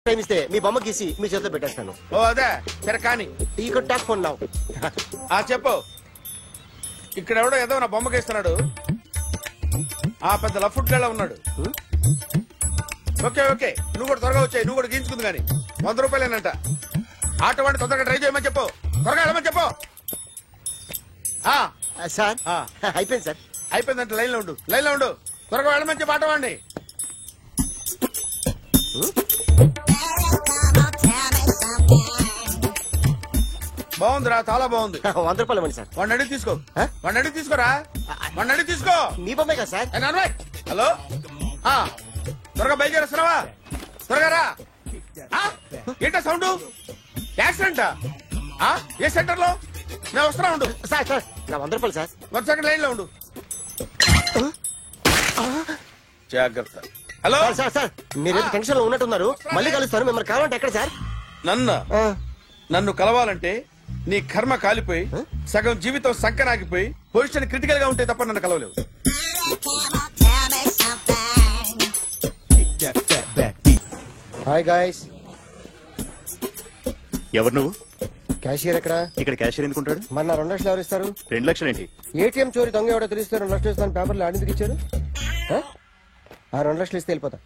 Time ఇస్తే మీ బొమ్మ గీసి మీ చేతిలో పెట్టేస్తాను. ఓ అదే సరే కానీ ఈ కుడ్ టాక్ ఫోన్ నౌ. చెప్పు. ఇక్కడ ఎవడో ఏదో నా బొమ్మ గీస్తున్నాడు. పెద్ద లఫుట్ గేళ ఉన్నాడు. ఓకే ఓకే నువ్వు కూడా త్వరగా వచ్చాయి. నువ్వు కూడా గీంచుకుంది కానీ 100 రూపాయలేనంట. ఆటో వాడిని తొందరగా ట్రై చేయమని చెప్పు. త్వరగా వెళ్ళమని చెప్పు. సార్ అయిపోయింది సార్. అయిపోయిందంటే లైన్ లో ఉండు. త్వరగా వెళ్ళమని చెప్పు ఆటో వాడిని. బాగుందిరా, చాలా బాగుంది. 100 రూపాయలు ఇవ్వండి సార్. వాడిని అడిగి తీసుకో. వాడిని అడిగి తీసుకోరా. వాడిని అడిగి తీసుకో. మీ బొమ్మే కదా సార్. హలో త్వరగా బయలుదేరేస్తున్నావా? త్వరగా రా. ఏంటా సౌండ్? యాక్సిడెంటా? ఏ సెంటర్ లో? నేను వస్తున్నా ఉండు. సార్ సార్ నా 100 రూపాయలు సార్. 1 సెకండ్ లైన్ లో ఉండు. జాగ్రత్త. హలో సార్ సార్ మీరు టెన్షన్ లో ఉన్నట్టున్నారు. మళ్ళీ కలుస్తాను. మిమ్మల్ని కావాలంటే ఎక్కడ సార్? నన్ను కలవాలంటే నీ కర్మ కాలిపోయి సగం జీవితం సంకనాగిపోయి పొజిషన్ క్రిటికల్ గా ఉంటే తప్ప నన్ను కలవలేవు. Hi guys. ఎవరు నువ్వు? క్యాషియర్ ఎక్కడ? ఇక్కడ క్యాషియర్ ఎందుకుంటాడు? మన 2 లక్షలు ఎవరు ఇస్తారు? 2 లక్షలు ఏంటి? ఏటీఎం చోరీ దొంగ ఎవడో తెలిస్తే 2 లక్షలు ఇస్తాను పేపర్లు ఆడిందుకు ఇచ్చారు. 2 లక్షలు ఇస్తే వెళ్ళిపోతా.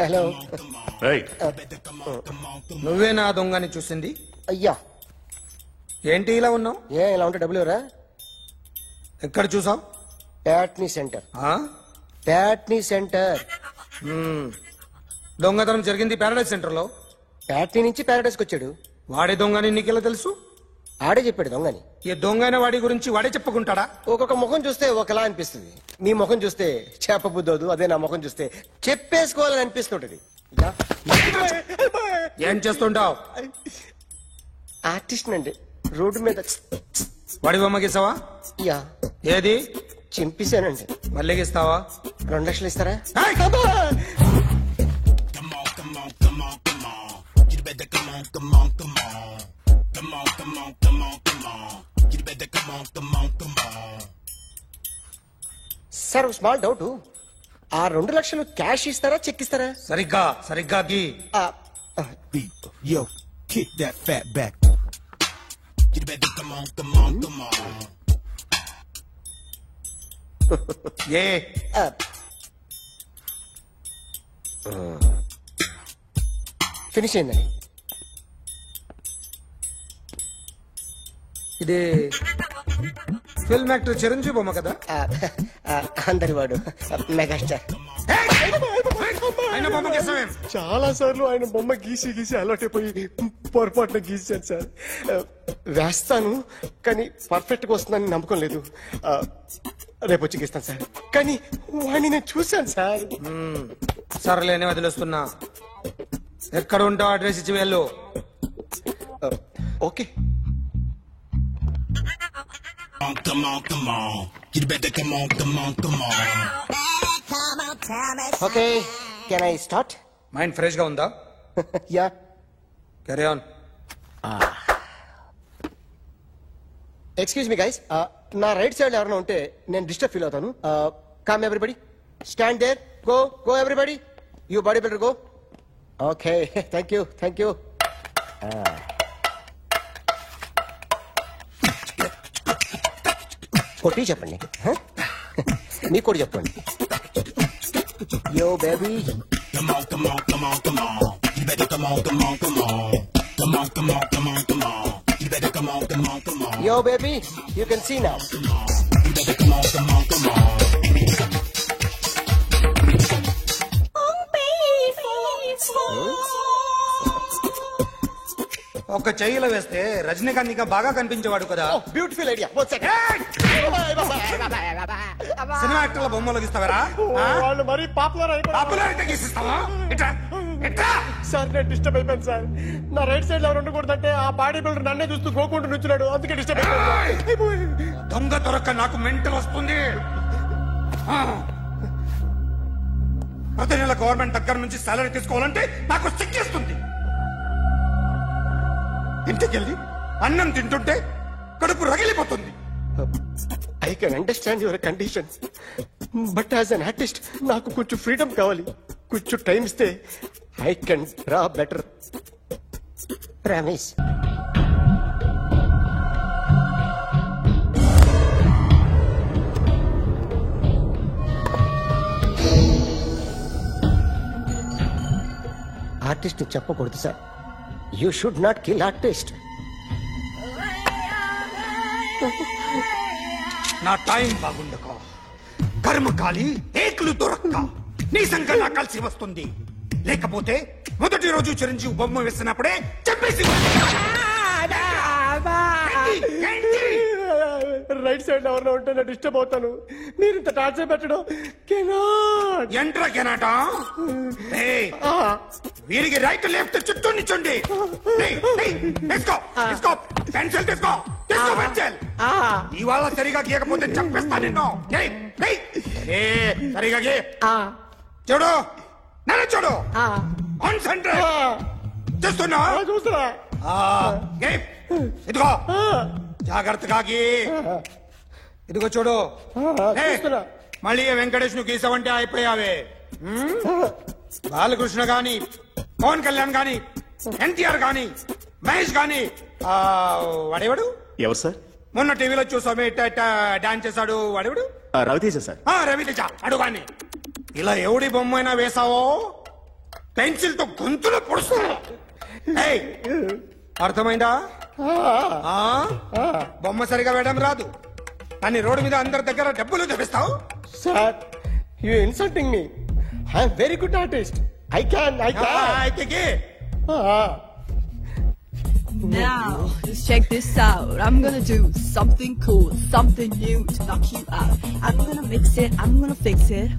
హలో నువ్వే నా దొంగని చూసింది? అయ్యా ఏంటి ఇలా ఉన్నావు? ఇలా ఉంటే డబ్బులు ఎవరా? ఎక్కడ చూసావు? ప్యాట్నీ సెంటర్. దొంగతనం జరిగింది ప్యారడైజ్ సెంటర్ లో. ప్యాట్నీ నుంచి ప్యారడైజ్కి వచ్చాడు. వాడే దొంగని నీకెలా తెలుసు? ఆడే చెప్పాడు దొంగని. ఈ దొంగైన వాడి గురించి వాడే చెప్పుకుంటాడా? ఒక్కొక్క ముఖం చూస్తే ఒకలా అనిపిస్తుంది. మీ ముఖం చూస్తే చేపబుద్దోదు. అదే నా ముఖం చూస్తే చెప్పేసుకోవాలని అనిపిస్తుంటది. ఏం చేస్తుంటావు? ఆర్టిస్ట్ అండి. రోడ్డు మీద వాడి బొమ్మ గీసావా? యా. ఏది? చింపేశానండి. మళ్ళీ గీస్తావా? 2 లక్షలు ఇస్తారా? Sir small doubt. 2 లక్షలు క్యాష్ ఇస్తారా చెక్ ఇస్తారా? సరిగ్గా గీ. Yo, kick that fat back. You better come on. A finish అయిందండి. ఇది ఫిల్మ్ యాక్టర్ చిరంజీవి బొమ్మ కదా? అందరి వాడు మెగాస్టార్. ఆయన బొమ్మ గీసావేం? చాలా సార్లు ఆయన బొమ్మ గీసి అలవాటైపోయి పొరపాటున గీసాను సార్. వేస్తాను కానీ పర్ఫెక్ట్ గా వస్తుందని నమ్మకం లేదు. రేపు వచ్చి గీస్తాను సార్. కానీ వాడిని నేను చూశాను సార్. సర్లేనే వదిలేస్తున్నా. ఎక్కడ ఉంటావు అడ్రస్ ఇచ్చి వెళ్ళు. Okay. Come on. You better come on. Okay can I start? Mind fresh గా ఉందా? Yeah. Carry on. Excuse me guys. నా రైట్ సైడ్ ఎవరైనా ఉంటే నేను డిస్టర్బ్ ఫీల్ అవుతాను. Come everybody, stand there. Go everybody. You body builder go. Okay thank you. కొట్టి చెప్పండి. మీకు కూడా చెప్పండి. Yo baby. Come on. You better come on. Come on. You better come on. Yo baby, you can see now. You better come on. ఒక చెయ్యిలో వేస్తే రజనీకాంత్ ఇంకా బాగా కనిపించేవాడు కదా. Beautiful idea. సినిమా యాక్టర్ల బొమ్మలు గీస్తావరా? వాళ్ళు మరీ పాపులర్ గీసిస్తావా? సార్ నేను డిస్టర్బ్ అయిపోయాను సార్. నా రైట్ సైడ్ ఎవరు ఉండకూడదంటే ఆ బాడీ బిల్డర్ నన్నే చూస్తూ గోకుంటూ నుంచున్నాడు. అందుకే డిస్టర్బ్ అయిపోయాను. దొంగ దొరక్క నాకు మెంటల్ వస్తుంది. ప్రతి నెల గవర్నమెంట్ దగ్గర నుంచి సాలరీ తీసుకోవాలంటే నాకు సిగ్గేస్తుంది. ఇంటికెళ్ళి అన్నం తింటుంటే కడుపు రగిలిపోతుంది. I can understand your condition, but as an artist నాకు కొంచెం ఫ్రీడమ్ కావాలి. కొంచెం టైం ఇస్తే I can draw better. Ramesh artist చెప్పకూడదు sir. You should not kill artist. నా టైం బాగుండకో, కర్మకాలి ఏకులు దొరక్క నీ సంఘం నాకు కలిసి వస్తుంది. లేకపోతే మొదటి రోజు చిరంజీవి బొమ్మ వేసినప్పుడే చెప్పేసి రైట్ సైడ్ ఎవరిలో ఉంటే నేను డిస్టర్బ్ అవుతాను. మీరు ఇంత టార్చర్ పెట్టడం కెనాట్. ఎంట్రా కెనాట. వీరికి రైట్ లెఫ్ట్ చుట్టూ నిచ్చండి. పెన్సిల్ తీసుకో, తీసుకో పెన్సిల్. ఇవాళ సరిగా గీయకపోతే చంపేస్తా నిన్ను. సరిగా గీ. చూడు, నన్ను చూడు. కాన్సంట్రేట్ చేస్తున్నా. చూస్తున్నా. ఇదిగో జాగ్రత్తగా గీ. ఇదిగో చూడు. మళ్ళీ వెంకటేష్ ను గీసావంటే అయిపోయావే. బాలకృష్ణ గాని, పవన్ కళ్యాణ్ గాని, ఎన్టీఆర్ గాని, మహేష్ గాని, వాడేవాడు ఎవరు సార్? మొన్న టీవీలో చూసామే డాన్స్ చేశాడు వాడేవాడు? రవితేజ సార్. రవితేజ అడుగాని. ఇలా ఎవడి బొమ్మైనా వేసావో పెన్సిల్ తో గొంతులో పొడుస్తున్నా. అర్థమైందా? బొమ్మ సరిగా వేయడం రాదు కానీ రోడ్డు మీద అందరి దగ్గర డబ్బులు తెప్పిస్తావు. Sir you insulting me. I'm very good artist. I can. Now, just check this out. I'm gonna do something cool, something new to knock you out. I'm gonna mix it, I'm gonna fix it.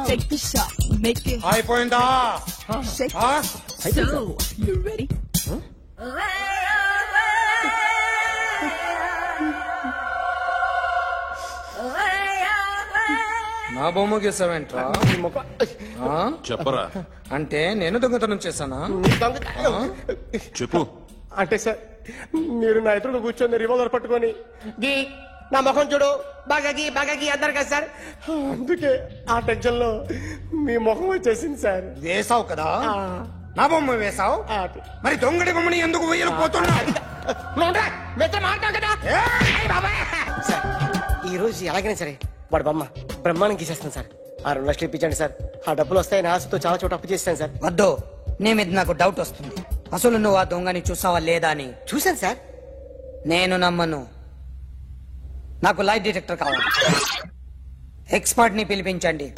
Take the shot, make it అయిపోయిందా? shake. So, you ready? నా బొమ్మ గీసావేంట్రా? చెప్పరా. అంటే నేను దొంగతనం చేశానా? చెప్పు. అంటే సార్ మీరు నా ఎదురుగా కూర్చొని రివాల్వర్ పట్టుకొని గీ నా ముఖం చూడు బాగా గీ అన్నారు కదా సార్. అందుకే ఆ టెన్షన్ లో మీ ముఖం వచ్చేసింది సార్. వేసావు కదా, నా బొమ్మ వేసావు. మరి దొంగడి బొమ్మని ఎందుకు వేయలేకపోతున్నా? ఈ రోజు ఎలాగైనా సరే వాడు బొమ్మ బ్రహ్మాండం గీసేస్తాను సార్. 2 లక్షలు ఇప్పించండి సార్. ఆ డబ్బులు వస్తాయని ఆశతో చాలా చోట అప్పు చేస్తాను సార్. వద్దు, నీ మీద నాకు డౌట్ వస్తుంది. అసలు నువ్వు ఆ దొంగని చూసావా లేదా అని. చూశాను సార్. నేను నమ్మను. నాకు లైట్ డిటెక్టర్ కావాలి. ఎక్స్పర్ట్ ని పిలిపించండి.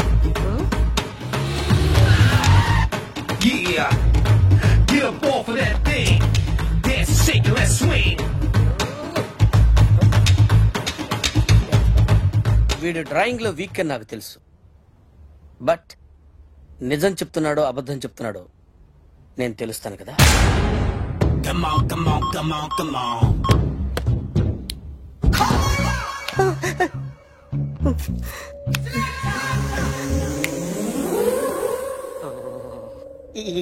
Yeah, get up off of that thing. Dance, shake, let's swing. వీడు డ్రాయింగ్ లో వీక్ అని నాకు తెలుసు. బట్ నిజం చెప్తున్నాడో అబద్ధం చెప్తున్నాడో నేను తెలుస్తాను కదా. Come on, come on, come on, come on.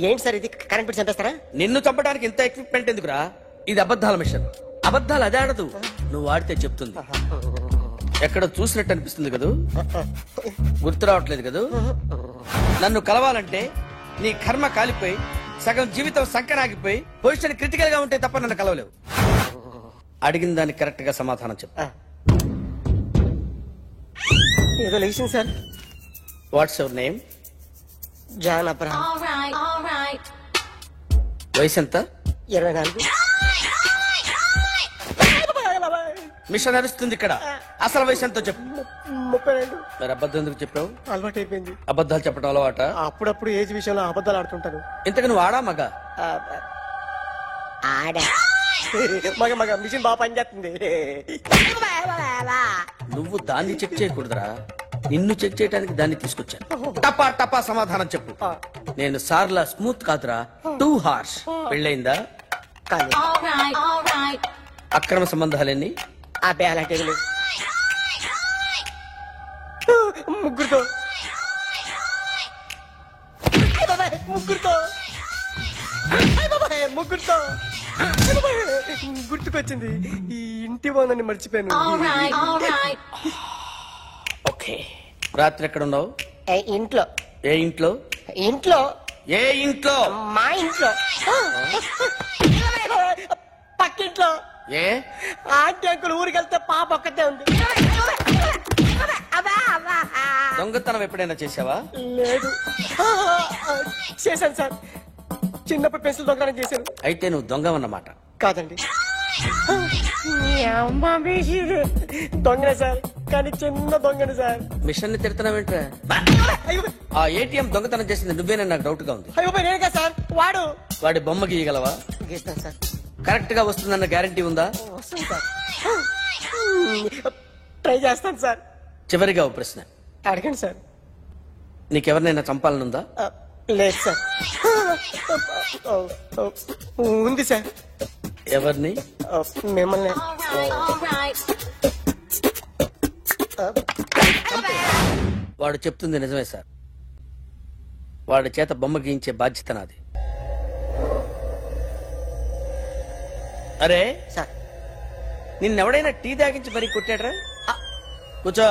ఏంటి సార్ ఇది? కరెంట్ బిల్ చంపేస్తారా? నిన్ను చంపడానికి ఇంత ఎక్విప్మెంట్ ఎందుకురా? ఇది అబద్ధాల మిషన్. అబద్ధాలు అదే ఆడదు, నువ్వు ఆడితే చెప్తుంది. ఎక్కడ చూసినట్టు అనిపిస్తుంది కదూ, గుర్తు రావట్లేదు కదూ. నన్ను కలవాలంటే నీ కర్మ కాలిపోయి సగం జీవితం సంకనాగిపోయి పొజిషన్ క్రిటికల్ గా ఉంటే తప్ప నన్ను కలవలేవు. అడిగిన దానికి కరెక్ట్ గా సమాధానం చెప్పు. ఏదో లేచింది sir. What's your name? John Abraham. వయసు ఎంత? 24. మిషన్ నడుస్తుంది ఇక్కడ. అసలు వయసు ఎంతో చెప్పు. 32. మరి అబద్ధం ఎందుకు చెప్పావు? అలవాటు అయిపోయింది. అబద్ధాలు చెప్పడం అలవాట? అప్పుడప్పుడు ఏజ్ విషయంలో అబద్ధాలు ఆడుతుంటాను. ఇంతకు నువ్వు ఆడా మగ? మగ మిషన్ బాగా పనిచేస్తుంది. నువ్వు దాన్ని చెక్ చేయకూడదురా, నిన్ను చెక్ చేయడానికి దాన్ని తీసుకొచ్చాను. టపా టపా సమాధానం చెప్పు. నేను సార్లా స్మూత్ కాదురా, టూ హార్ష్. పెళ్ళయిందా? అక్రమ సంబంధాలన్నీ? అబ్బే అలాంటి ముగ్గురుతో ముగ్గురుతో గుర్తుకొచ్చింది, ఈ ఇంటి ఓనర్ని మర్చిపోయాను. ఓకే, రాత్రి ఎక్కడ ఉన్నావు? ఇంట్లో. ఏ ఇంట్లో? ఇంట్లో. ఏ ఇంట్లో? మా ఇంట్లో. పక్కింట్లో. ఏ ఆంటీ అంకుల్ ఊరికి వెళ్తే పాప ఒక్కతే ఉంది. దొంగతనం ఎప్పుడైనా చేసావా? లేదు. చేశాను సార్, చిన్నప్పుడు పెన్సిల్ దొంగతనం చేశాను. అయితే నువ్వు దొంగవన్నమాట. కాదండి, దొంగనే సార్, కానీ చిన్న దొంగని సార్. మిషన్ ని తిడుతున్నావేంట్రా? ఆ ఏటీఎం దొంగతనం చేసింది నువ్వేనని నాకు డౌట్ గా ఉంది. అయ్యో నేనే సార్. వాడి బొమ్మ గీయగలవా? గీస్తాను సార్. కరెక్ట్ గా వస్తుందన్న గ్యారంటీ ఉందా? వస్తుంది సార్, ట్రై చేస్తాను సార్. చివరిగా ఓ ప్రశ్న అడగండి సార్. నీకెవరినైనా చంపాలనుందా? లేదు సార్. ఉంది సార్. ఎవరిని? మిమ్మల్ని. వాడు చెప్తుంది నిజమే సార్. వాడి చేత బొమ్మ గీయించే బాధ్యత నాది. అరే సార్, నిన్నెవడైనా టీ తాగించి మరీ కొట్టాడ్రా? కూర్చో.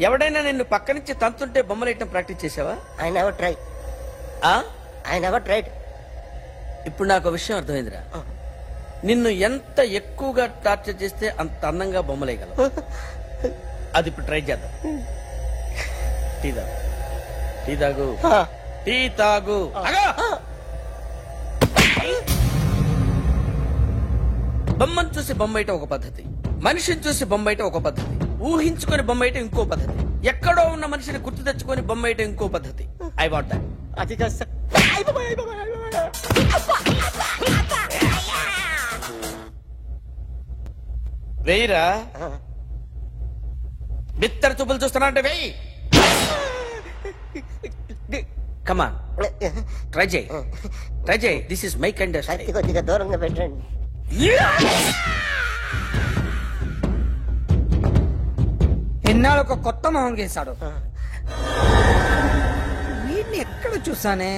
ఎవడైనా నిన్ను పక్క నుంచి తంతుంటే బొమ్మలేయటం ప్రాక్టీస్ చేసావా? I never try. I never tried. ఇప్పుడు నాకు ఒక విషయం అర్థమైందిరా. నిన్ను ఎంత ఎక్కువగా టార్చర్ చేస్తే అంత అందంగా బొమ్మలేయగలవు. అది ఇప్పుడు ట్రై చేద్దాం. టీ తాగు, టీ తాగు, టీ తాగు. బొమ్మను చూసి బొమ్మయటం ఒక పద్ధతి, మనిషిని చూసి బొమ్మయటం ఒక పద్ధతి, ఊహించుకొని బొమ్మయటం ఇంకో పద్ధతి, ఎక్కడో ఉన్న మనిషిని గుర్తు తెచ్చుకొని బొమ్మయటం ఇంకో పద్ధతి. I want that. అది కాదు సార్. వెయ్యిరా. బిత్తర చూపులు చూస్తున్నా అంటే వెయ్యి. కమాన్, ట్రై చేయి, ట్రై చేయి. This is my kind. కొద్దిగా దూరంగా పెట్టండి. ఎన్నాళ్ళు ఒక కొత్త మొహం గీశాడు. వీడిని ఎక్కడ చూసానే?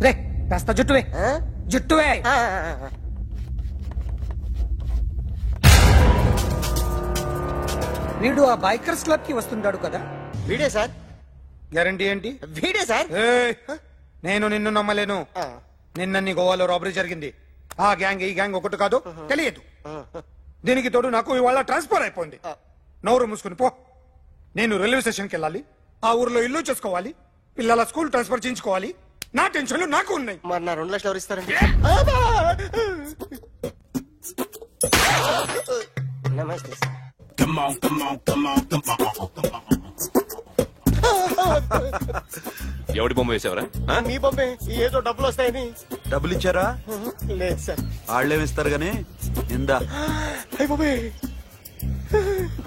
రే కాస్త జుట్టువే, జుట్టువే. వీడు ఆ బైకర్స్ క్లబ్ కి వస్తుంటాడు కదా? వీడే సార్. గ్యారంటీ ఏంటి? వీడే సార్. నేను నిన్ను నమ్మలేను. నిన్న గోవాలో రాబరీ జరిగింది. ఆ గ్యాంగ్ ఈ గ్యాంగ్ ఒకటి కాదు, తెలియదు. దీనికి తోడు నాకు ఇవాళ ట్రాన్స్ఫర్ అయిపోయింది. నోరు మూసుకుని పో. నేను రైల్వే స్టేషన్కి వెళ్ళాలి, ఆ ఊర్లో ఇల్లు చేసుకోవాలి, పిల్లల స్కూల్ ట్రాన్స్ఫర్ చేయించుకోవాలి. నా టెన్షన్లు నాకు ఉన్నాయి. మరి నా 2 లక్షలు ఎవరు ఇస్తారండి? నమస్తే సార్. ఎవడి బొమ్మ వేసావరా? మీ బొమ్మే. ఏదో డబ్బులు వస్తాయని. డబ్బులు ఇచ్చారా? లేదు సార్. వాళ్ళేమి ఇస్తారు గానీ ఇందా.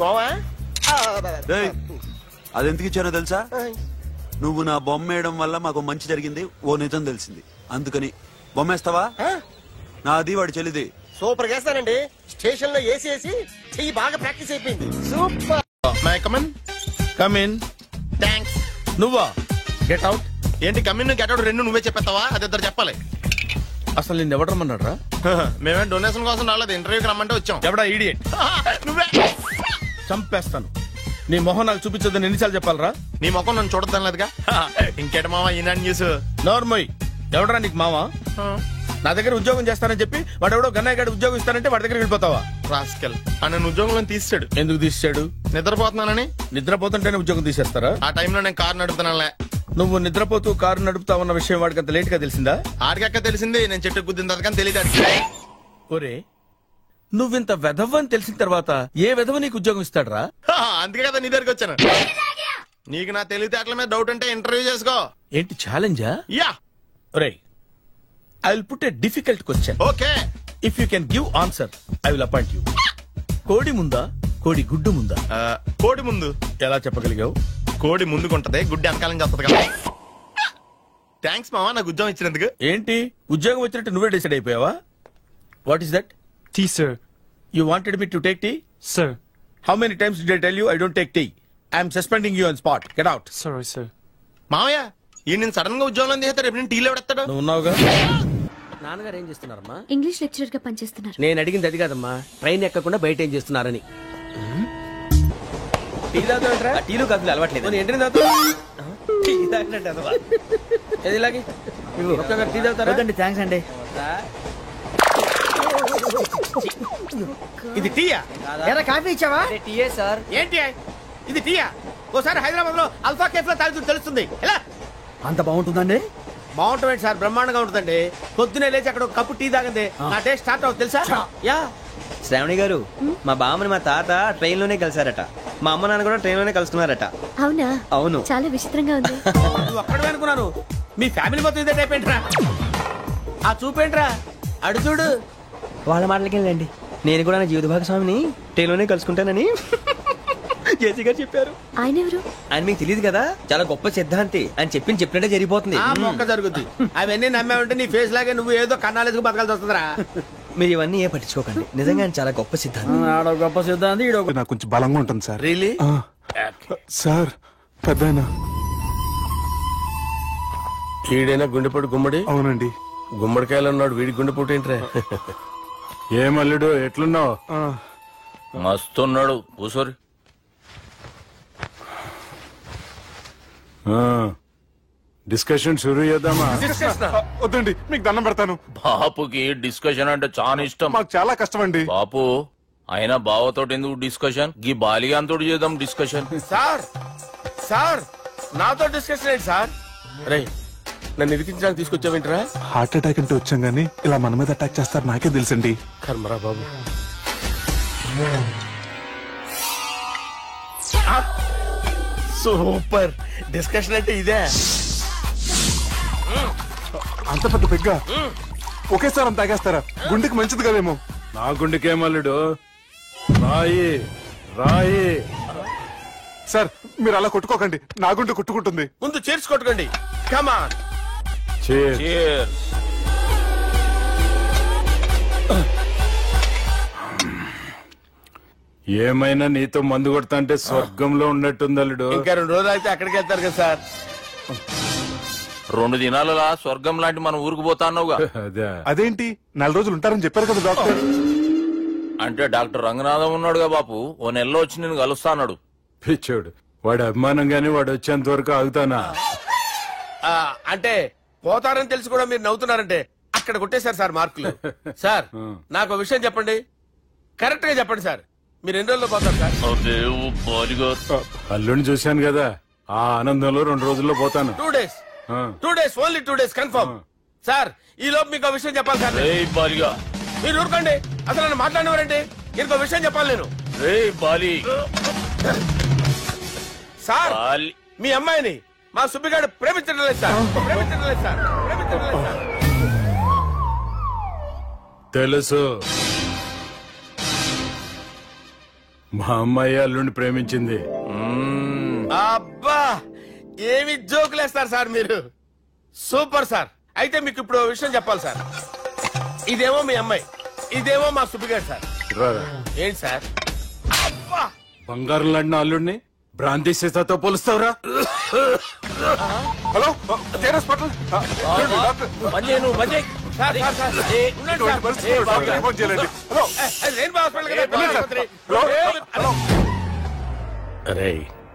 గోవా అదెందుకు ఇచ్చానో తెలుసా? నువ్వు నా బొమ్మ వేయడం వల్ల మాకు మంచి జరిగింది, ఓ నిజం తెలిసింది. అందుకని బొమ్మేస్తావా? నాది వాడి చెల్లిది. సూపర్ చేస్తానండి. స్టేషన్ లో ఏసీ చెయ్యి బాగా ప్రాక్టీస్ అయిపోయింది. సూపర్. కమిన్. థ్యాంక్స్. నువ్వా? Get out. ఏంటి కమిన్ గెట్ అవుట్ రెండు నువ్వే చెప్పేస్తావా? అది ఇద్దరు చెప్పాలి. అసలు నిన్ను ఎవడు రమ్మన్నాడు రా? మేమే డొనేషన్ కోసం రాలేదు, ఇంటర్వ్యూకి రమ్మంటే వచ్చాం. ఎవడా ఈడియట్? నువ్వే. చంపేస్తాను. నీ మొహం నాకు చూపించొద్దని ఎన్నిసార్లు చెప్పాలరా? నీ ముఖం నన్ను చూడద్దాం లేదుగా. ఇంకేట మామ ఈనాడు న్యూస్. నోర్మోయ్. ఎవడరా నీకు మామ? నా దగ్గర ఉద్యోగం చేస్తానని చెప్పి వాడెవడో గన్నయ్య గారి ఉద్యోగం ఇస్తానంటే వాడి దగ్గర వెళ్ళిపోతావా? రాస్కెల్. నన్ను ఉద్యోగంలో తీసాడు. ఎందుకు తీసాడు? నిద్రపోతున్నానని. నిద్రపోతుంటేనే ఉద్యోగం తీసేస్తారా? ఆ టైంలో నేను కారు నడుపుతున్నానులే. నువ్వు నిద్రపోతూ కారు నడుపుతావన్న విషయం వాడికి అంత లేట్ గా తెలిసిందా? ఆడికక్క తెలిసింది, నేను చెట్టు గుద్దిన తర్వాత కానీ తెలియదు. ఒరే, నువ్వింత వెధవని తెలిసిన తర్వాత ఏ వెధవ నీకు ఉద్యోగం ఇస్తాడరా? అందుకే కదా నీ దగ్గరికి వచ్చాను. నీకు నా తెలివితేటల మీద డౌట్ అంటే ఇంటర్వ్యూ చేసుకో. ఏంటి ఛాలెంజా? యా. ఒరే, I will put a difficult question. Okay. If you can give answer I will appoint you. కోడి ముందా, కోడి గుడ్డు ముందా? కోడి ముందు. ఎలా చెప్పగలిగావు? కోడి ముందుకుంటది, గుడ్డి వెనకాలం చేస్తుంది కదా. థ్యాంక్స్ మామా నాకు ఉద్యోగం ఇచ్చినందుకు. ఏంటి ఉద్యోగం వచ్చినట్టు నువ్వే డిసైడ్ అయిపోయావా? What is that? Tea, sir. You wanted me to take tea? Sir. How many times did I tell you I don't take tea? I am suspending you on spot. Get out. Sorry, sir. మామయ్య ఈ నేను sudden గా ఉద్యోగంలో చేస్తాడు రేపు నేను టీలో పెడతాడు. నువ్వు ఉన్నావుగా. నాన్నగారు ఏం చేస్తున్నారమ్మా? ఇంగ్లీష్ లెక్చరర్ గా పనిచేస్తున్నారు. నేను అడిగింది అది కాదమ్మా, ట్రైన్ ఎక్కకుండా బయట ఏం చేస్తున్నారని. టీ తాగుతాంట్రా? టీలు కాదు అలవాట్లేదు. ఏంటి తాగుతావు? టీ తాగినట్టు ఏది ఇలాగే ఒక్కగారు టీ తాగుతారా? థ్యాంక్స్ అండి. ఇది టీయా? కాఫీ ఇచ్చావా? టీయే సార్. ఏంటి ఇది టీయా? ఓసారి హైదరాబాద్ లో అల్ఫా కేఫ్ లో తాగుతూ తెలుస్తుంది. ఎలా అంత బాగుంటుందండి? బాగుంటుంది సార్, బ్రహ్మాండంగా ఉంటుందండి. పొద్దునే లేచి అక్కడ ఒక కప్పు టీ తాగింది నా డే స్టార్ట్ అవుతుంది తెలుసా? యా. శ్రావణి గారు, మా బామ్మని మా తాత ట్రైన్ లోనే కలిసారట. మా అమ్మ నాన్న కూడా ట్రైన్ లోనే కలుసుకున్నారట. అవునా? అవును. చాలా విచిత్రంగా ఉంది. నువ్వు ఒక్కడే అనుకున్నాను, మీ ఫ్యామిలీ మొత్తం ఇదే టైప్ ఏంట్రా? ఆ చూపేంట్రా, అడు చూడు. వాళ్ళ మాటలకి వెళ్ళండి. నేను కూడా నా జీవిత భాగస్వామిని ట్రైన్ లోనే కలుసుకుంటానని జేసీ గారు చెప్పారు. ఆయన ఎవరు? ఆయన మీకు తెలియదు కదా, చాలా గొప్ప సిద్ధాంతి అని చెప్పినట్టే జరిగిపోతుంది. ఆ మొక్క జరుగుద్ది. అవన్నీ నమ్మావంటే నీ ఫేస్ లాగే నువ్వు ఏదో కన్నాలేసుకు బతకాల్సి వస్తుందిరా. మీరు ఇవన్నీ ఏ పట్టించుకోకండి. నిజంగా ఆయన చాలా గొప్ప సిద్ధాంతి. గొప్ప సిద్ధాంతి. నాకు కొంచెం బలంగా ఉంటుంది సార్. రియలీ? సార్ పెద్దయినా. ఈడైనా గుండెపోటు గుమ్మడి? అవునండి. గుమ్మడికాయలు ఉన్నాడు, వీడి గుండెపోటు ఏంట్రా? ఏమల్లుడు ఎట్లున్నావు? మస్తున్నాడు. కూసోరి. డిస్కషన్ షురూ చేద్దామా? వద్దండి, మీకు దండం పెడతాను. బాపుకి డిస్కషన్ అంటే చాలా ఇష్టం. మాకు చాలా కష్టం అండి. బాపు అయినా బావతోటి ఎందుకు డిస్కషన్? గీ బాలిగాంతోటి చేద్దాం డిస్కషన్. సార్ సార్ నాతో డిస్కషన్ ఏంటి సార్? రే నన్ను ఇరికించడానికి తీసుకొచ్చావేంట్రా? హార్ట్ అటాక్ అంటే వచ్చాం గానీ ఇలా మన మీద అటాక్ చేస్తారు నాకే తెలుసండి. కర్మరా బాబు. సూపర్ డిస్కషన్ అంటే ఇదే. అంత పెద్ద పెగ్గా ఒకేసారి అంత తాగేస్తారా? గుండెకి మంచిది కదేమో. నా గుండెకేమల్లుడు రాయి రాయి. సార్ మీరు అలా కొట్టుకోకండి, నా గుండె కొట్టుకుంటుంది. ముందు చేర్చి కొట్టుకోండి. కమాన్. ఏమైనా నీతో మందు కొడతా అంటే స్వర్గంలో ఉన్నట్టుంది అల్లుడు. ఇంకా 2 రోజులు అయితే అక్కడికి వెళ్తారు కదా సార్. 2 దినాలలా స్వర్గం లాంటి మన ఊరికి పోతా అన్నావుగా. అదేంటి 4 రోజులు ఉంటారని చెప్పారు కదా డాక్టర్. అంటే డాక్టర్ రంగనాథం ఉన్నాడుగా బాపు, ఓ నెలలో వచ్చి నేను కలుస్తా అన్నాడు. పిచ్చోడు, వాడు అభిమానంగానే వాడు వచ్చేంత వరకు ఆగుతానా? అంటే పోతారని తెలిసి కూడా మీరు నవ్వుతున్నారంటే అక్కడ కొట్టేశారు సార్ మార్కులు. సార్ నాకు విషయం చెప్పండి, కరెక్ట్ గా చెప్పండి సార్. మీరు ఎన్ని రోజుల్లో పోతారు సార్? అల్లుడిని చూశాను కదా, ఆ ఆనందంలో 2 రోజుల్లో పోతాను. 2 days. 2 days, only 2 days confirm. Sir ఈ లోపు మీకు విషయం చెప్పాలి సార్. మీరు ఊరుకోండి, అసలు నన్ను మాట్లాడినవారండి. ఇంకో విషయం చెప్పాలి నేను. సార్ మీ అమ్మాయిని మా సుబ్బిగాడు ప్రేమించడం లేదు సార్. ప్రేమించడం లేదు సార్. ప్రేమించడం లేదు సార్. తెలుసు, మా అమ్మాయి అల్లుడిని ప్రేమించింది. అబ్బా ఏమి జోకులేస్తారు సార్ మీరు. Super sir. అయితే మీకు ఇప్పుడు విషయం చెప్పాలి సార్. ఇదేమో మీ అమ్మాయి, ఇదేమో మా సుబ్బిగాడు సార్. ఏంటి సార్? అబ్బా బంగారం లాంటి అల్లుడిని భ్రాంతి సీతాతో పోలుస్తావురా? Hello hospital.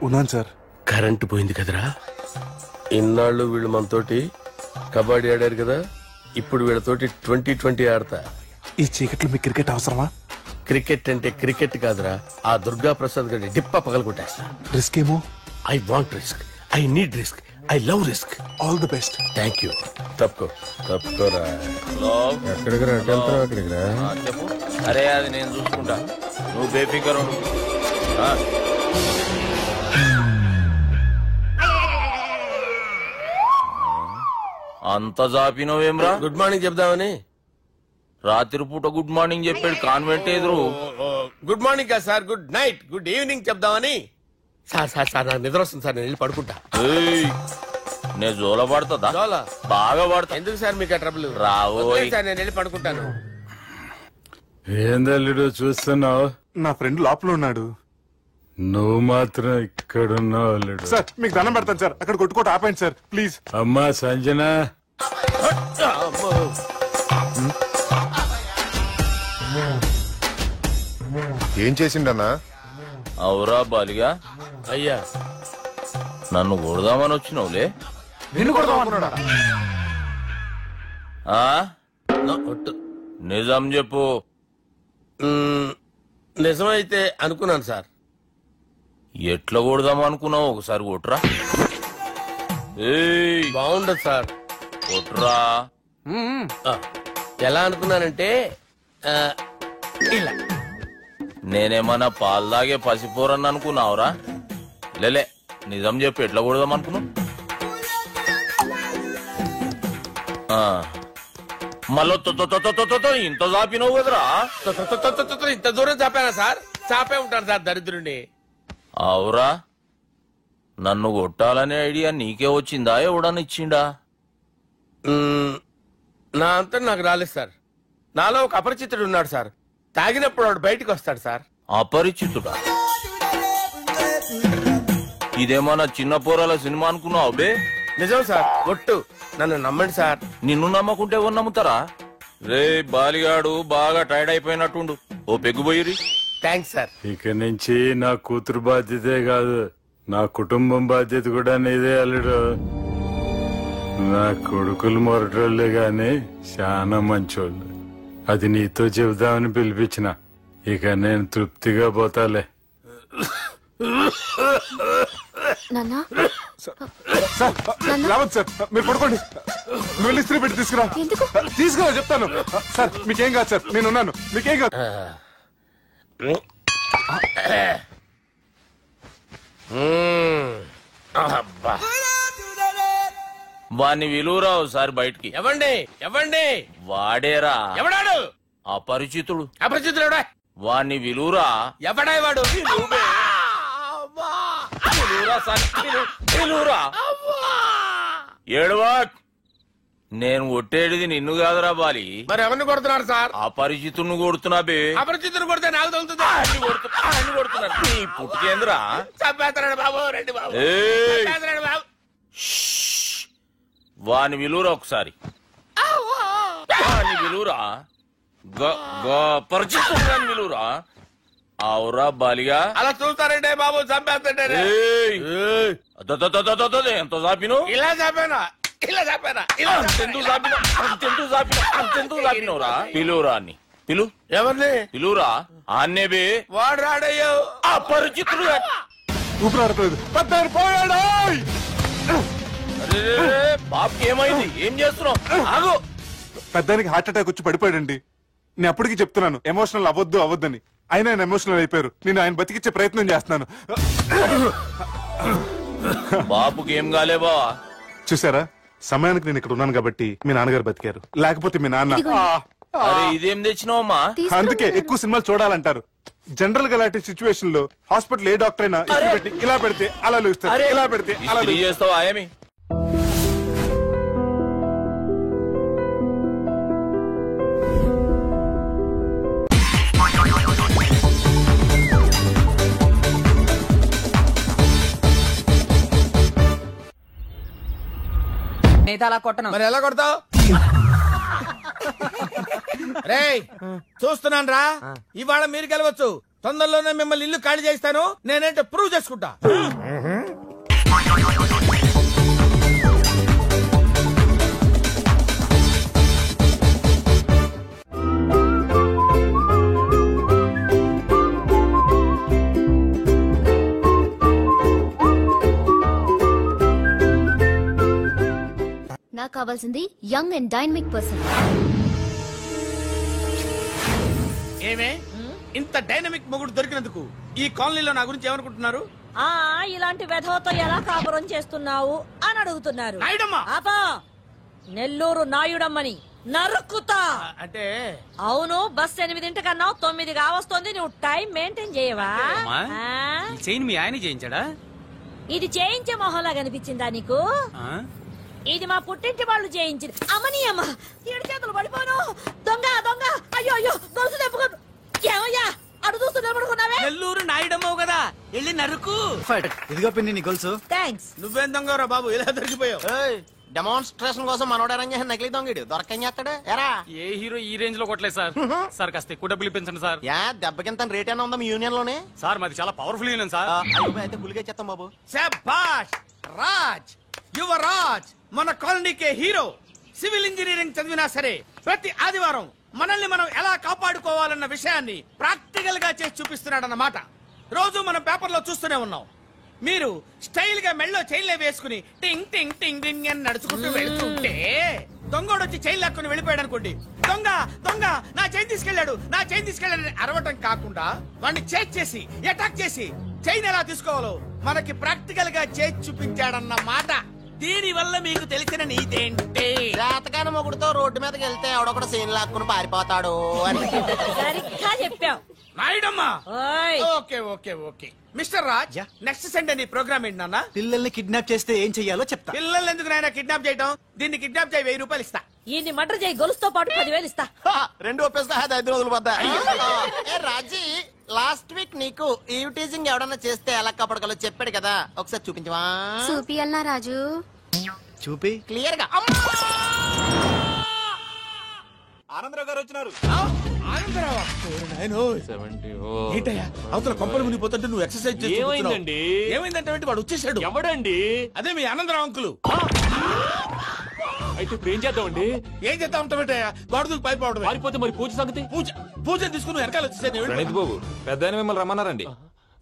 ఉన్నాను సార్. కరెంటు పోయింది కదరా. ఇన్నాళ్ళు వీళ్ళు మనతోటి కబడ్డీ ఆడారు కదా, ఇప్పుడు వీళ్ళతోటి 2020 ఆడతా. ఈ చీకట్లో మీకు క్రికెట్ అవసరమా? క్రికెట్ అంటే క్రికెట్ కాదురా, ఆ దుర్గా ప్రసాద్ గారి డిప్ప పగలగొట్టేస్తా. రిస్క్ ఏమో. I want risk, I need risk, I love risk. All the best. Thank you. తప్పుకోరా. ఎక్కడికి రా? అక్కడికి రా. చెప్పు. అరే అది నేను చూసుకుంటా, నువ్వు బేఫికర్ ఉండు. అంత జాపినవేమ్రా? గుడ్ మార్నింగ్ చెప్దామని. రాత్రి పూట గుడ్ మార్నింగ్ చెప్పాడు కాన్వెంట్ ఎదురు. గుడ్ మార్నింగ్ కాదు sir, good night, good evening చెప్దామని. సార్ సార్ సార్ నాకు నిద్ర వస్తుంది సార్, నేను వెళ్ళి పడుకుంటా. నేను జోల పడుతుందా? జోలా బాగా పడతా. ఎందుకు సార్ మీకు ఆ ట్రబుల్? రావు సార్, నేను వెళ్ళి పడుకుంటాను. ఏందల్లుడు చూస్తున్నావు? నా ఫ్రెండ్ లోపల ఉన్నాడు. నువ్వు మాత్రం ఇక్కడున్నావు అల్లుడు. సార్ మీకు దండం పెడతాను సార్, అక్కడ కొట్టుకోట ఆపండి సార్ ప్లీజ్. అమ్మా సంజన, ఏం చేసిండన్నా? అవురా బాలిగా, అయ్యా నన్ను కొడదామని వచ్చినావులే. నిన్ను కొడదామన్నాడా? నిజం చెప్పు. నిజమైతే అనుకున్నాను సార్. ఎట్లా కొడదాం అనుకున్నావు? ఒకసారి కొట్రా. బాగుండదు సార్. కొట్రా. ఎలా అనుకున్నానంటే ఇలా. నేనేమన్నా పాలు తాగే పసిపోరని అనుకున్నావురా? లేలే, నిజం చెప్పు, ఎట్లా కొడదాం అనుకున్నావు? మళ్ళీ ఇంత చాపినావు కదరా? ఇంత దూరం చాపానా సార్? చాపే ఉంటాను సార్ దరిద్రుడిని. అవురా, నన్ను కొట్టాలనే ఐడియా నీకే వచ్చిందా? ఎవడన్నా ఇచ్చిండా? నా అంతా నాకు రాలేదు సార్. నాలో ఒక అపరిచితుడు ఉన్నాడు సార్. తాగినప్పుడు వాడు బయటికి వస్తాడు సార్. అపరిచితుడా? ఇదేమన్నా చిన్న పోరాల సినిమా అనుకున్నావు బే? నిజం సార్, ఒట్టు, నన్ను నమ్మండి సార్. నిన్ను నమ్మకుంటే ఎవరు నమ్ముతారా? రే బాలిగాడు బాగా టైర్డ్ అయిపోయినట్టుండు, ఓ పెగ్గుబోయిరి. Thanks sir. ఇక నుంచి నా కూతురు బాధ్యతే కాదు, నా కుటుంబం బాధ్యత కూడా నీదే అల్లుడు. నా కొడుకులు మొరటోళ్లే గాని చాలా మంచోళ్ళు. అది నీతో చెబుదామని పిలిపించిన. ఇక నేను తృప్తిగా పోతాలే. రావద్దు సార్, మీరు పడుకోండి. నువ్వు ఇస్త్రీ పెట్టి తీసుకురా. తీసుకురా చెప్తాను. సార్ మీకేం కాదు సార్, నేనున్నాను, మీకేం కాదు. వాణ్ణి విలువరా ఒకసారి బయటికి. ఎవండి ఎవండి? వాడేరా. ఎవడాడు? అపరిచితుడు. అపరిచితుడు ఎవడా? వాణ్ణి విలువరా. ఎవడా వాడు? ఏడవా, నేను కొట్టేది నిన్ను కాదురా బాలి. మరి ఎవరిని కొడుతున్నారు సార్? అపరిచితుడిని కొడుతున్నా బే. అపరిచితుడు కొడితే నాకు తగులుతుందా? కొడుతున్నారు నీ పుట్టుకేంద్రా. చంపేస్తున్నాడు బాబు, రండి బాబు. చంపేస్తున్నాడు బాబు. వాని విలువరా ఒకసారి. వాని విలువరా. పరిచితుడు విలువరా. అవురా బాలిగా. అలా చూస్తారంటే బాబు, చంపేస్తాడే. ఎంత చాపిను? ఇలా చాపానా? ఇలా చాపానా? అంతెందుకు చాపినవురా? పిలువురా అన్ని. పిలు. ఎవరిని పిలువురా? అన్నే బే. వాడు రాడయ్యో. అపరిచితుడు. ఊపిరాడలేదు. బాబుకి ఏమైంది? ఏం చేస్తున్నావు? ఆగు. పెద్దానికి హార్ట్ అటాక్ వచ్చి పడిపోయాడండి. నేను అప్పటికి చెప్తున్నాను ఎమోషనల్ అవ్వద్దని. ఆయన ఎమోషనల్ అయిపోయారు. నేను ఆయన బతికిచ్చే ప్రయత్నం చేస్తున్నాను. బాబుకి ఏం కాలే బావా? చూసారా, సమయానికి నేను ఇక్కడ ఉన్నాను కాబట్టి మీ నాన్నగారు బతికారు. లేకపోతే మీ నాన్న. అరే ఇదేం తెచ్చినావమ్మా? అందుకే ఎక్కువ సినిమాలు చూడాలంటారు. జనరల్ గా అలాంటి సిచ్యువేషన్ లో హాస్పిటల్ ఏ డాక్టర్ అయినా పెట్టి ఇలా పెడితే అలా లూస్తారు, ఇలా పెడితే అలా చేస్తావా? ఏమి అలా కొట్టను. మరి ఎలా కొడతావు? రేయ్ చూస్తున్నాను రా, ఇవాళ మీరు గెలవచ్చు. తొందరలోనే మిమ్మల్ని ఇల్లు ఖాళీ చేస్తాను. నేనేంటో ప్రూవ్ చేసుకుంటా. నాకు కావాల్సింది యంగ్ అండ్ డైనమిక్ పర్సన్. ఏమే ఇంత డైనమిక్ మొగుడు దొరికినందుకు ఈ కాలనీలో నా గురించి ఏమనుకుంటున్నారు? ఇలాంటి వెధవతో ఎలా కాపురం చేస్తున్నావు అని అడుగుతున్నారు. నెల్లూరు నాయుడమ్మని నరుక్కుతా. అంటే అవును, బస్ 8 కన్నా 9 కావస్తోంది. నువ్వు టైం మెయింటైన్ చేయవా? చైన్ మీ ఆయన చేయించాడా? ఇది చేయించే మొహంలా కనిపించిందా నీకు? ఇది మా పుట్టింటి వాళ్ళు చేయించింది. అమ్మని అమ్మ, 7 చేతులు పడిపోను. దొంగ దొంగ, అయ్యో అయ్యో, దొరుసు తెప్పుకో. ఏమయ్యా అడు చూస్తూ నిలబడుకున్నావే? నెల్లూరు నాయుడమ్మవు కదా, వెళ్ళి నరుకు. ఇదిగో పిన్ని నీ గొలుసు. థ్యాంక్స్. నువ్వేం దొంగరా బాబు, ఇలా దొరికిపోయావు. డెమాన్స్ట్రేషన్ కోసం మనోడు అరేంజ్ చేసిన నకిలీ దొంగడు దొరకని చేస్తాడు ఎరా. ఏ హీరో ఈ రేంజ్ లో కొట్టలేదు సార్. సార్ కాస్త ఎక్కువ డబ్బులు ఇప్పించండి సార్. యా దెబ్బకింత రేట్ అయినా ఉందా మీ యూనియన్ లోనే? సార్ మాది చాలా పవర్ఫుల్ యూనియన్ సార్. అయితే గులిగా చేస్తాం బాబు. శభాష్ రాజ్, యువరాజ్, మన కాలనీకే హీరో. సివిల్ ఇంజనీరింగ్ చదివినా సరే ప్రతి ఆదివారం మనల్ని మనం ఎలా కాపాడుకోవాలన్న విషయాన్ని ప్రాక్టికల్ గా చేసి చూపిస్తున్నాడన్నమాట. రోజు మనం పేపర్లో చూస్తూనే ఉన్నాం. మీరు స్టైల్ గా మెళ్ళో చైన్లే వేసుకుని టింగ్ టింగ్ టింగ్ టింగ్ అని నడుచుకుంటూ వెళ్తుంటే దొంగోడు వచ్చి చైన్ లాక్కుని వెళ్ళిపోయాడు అనుకోండి. దొంగ దొంగ నా చైన్ తీసుకెళ్లాడు, నా చైన్ తీసుకెళ్లాడని అరవటం కాకుండా వాడిని చేజ్ చేసి అటాక్ చేసి చైన్ ఎలా తీసుకోవాలో మనకి ప్రాక్టికల్ గా చేసి చూపించాడన్న మాట. దీని వల్ల మీకు తెలిసిన నీతేంటే జాతకాన మొగుడుతో రోడ్డు మీదకి వెళ్తే ఎవడొకడు సీన్ లాక్కుని పారిపోతాడు అని. సరిగ్గా చెప్పావు నాయుడమ్మా. Okay okay okay mister Raj, next Sunday నీ ప్రోగ్రామ్ ఏంటి నాన్న? పిల్లల్ని కిడ్నాప్ చేస్తే ఏం చెయ్యాలో చెప్తా. పిల్లల్ని ఎందుకు నాయన కిడ్నాప్ చేయడం? దీన్ని కిడ్నాప్ చేయి, 1000 రూపాయలు ఇస్తా. ఈ మటర్ చేయి, గొలుసుతో పాటు 10,000 ఇస్తా. రెండు ఒప్పేస్తా, 5 రోజులు పడ్డా. రాజీ, లాస్ట్ వీక్ నీకు ఈ టీజింగ్ ఎవడన్నా చేస్తే ఎలా కాపాడగలో చెప్పాడు కదా, ఒకసారి చూపించవా? చూపియల్నా రాజు? చూపి క్లియర్ గా. ఆనందరావు గారు వచ్చినారు. ఏంటయ్యా అవతల కొంపలు మునిగిపోతుంటే నువ్వు ఎక్సర్సైజ్ ఏమైందండి? ఏమైందంటే వాడు వచ్చేసాడు. ఎవడండి? అదే మీ ఆనందరావు అంకులు. అయితే ఇప్పుడు ఏం చేద్దామండి? ఏం చేద్దాం ఉంటావేటయ్యా, గొడవకు పైపోవడం. పారిపోతే మరి పూజ సంగతి? పూజ తీసుకుని వెనకాల వచ్చేసాను. ప్రణీత్ బాబు, పెద్ద మిమ్మల్ని రమ్మన్నారండి.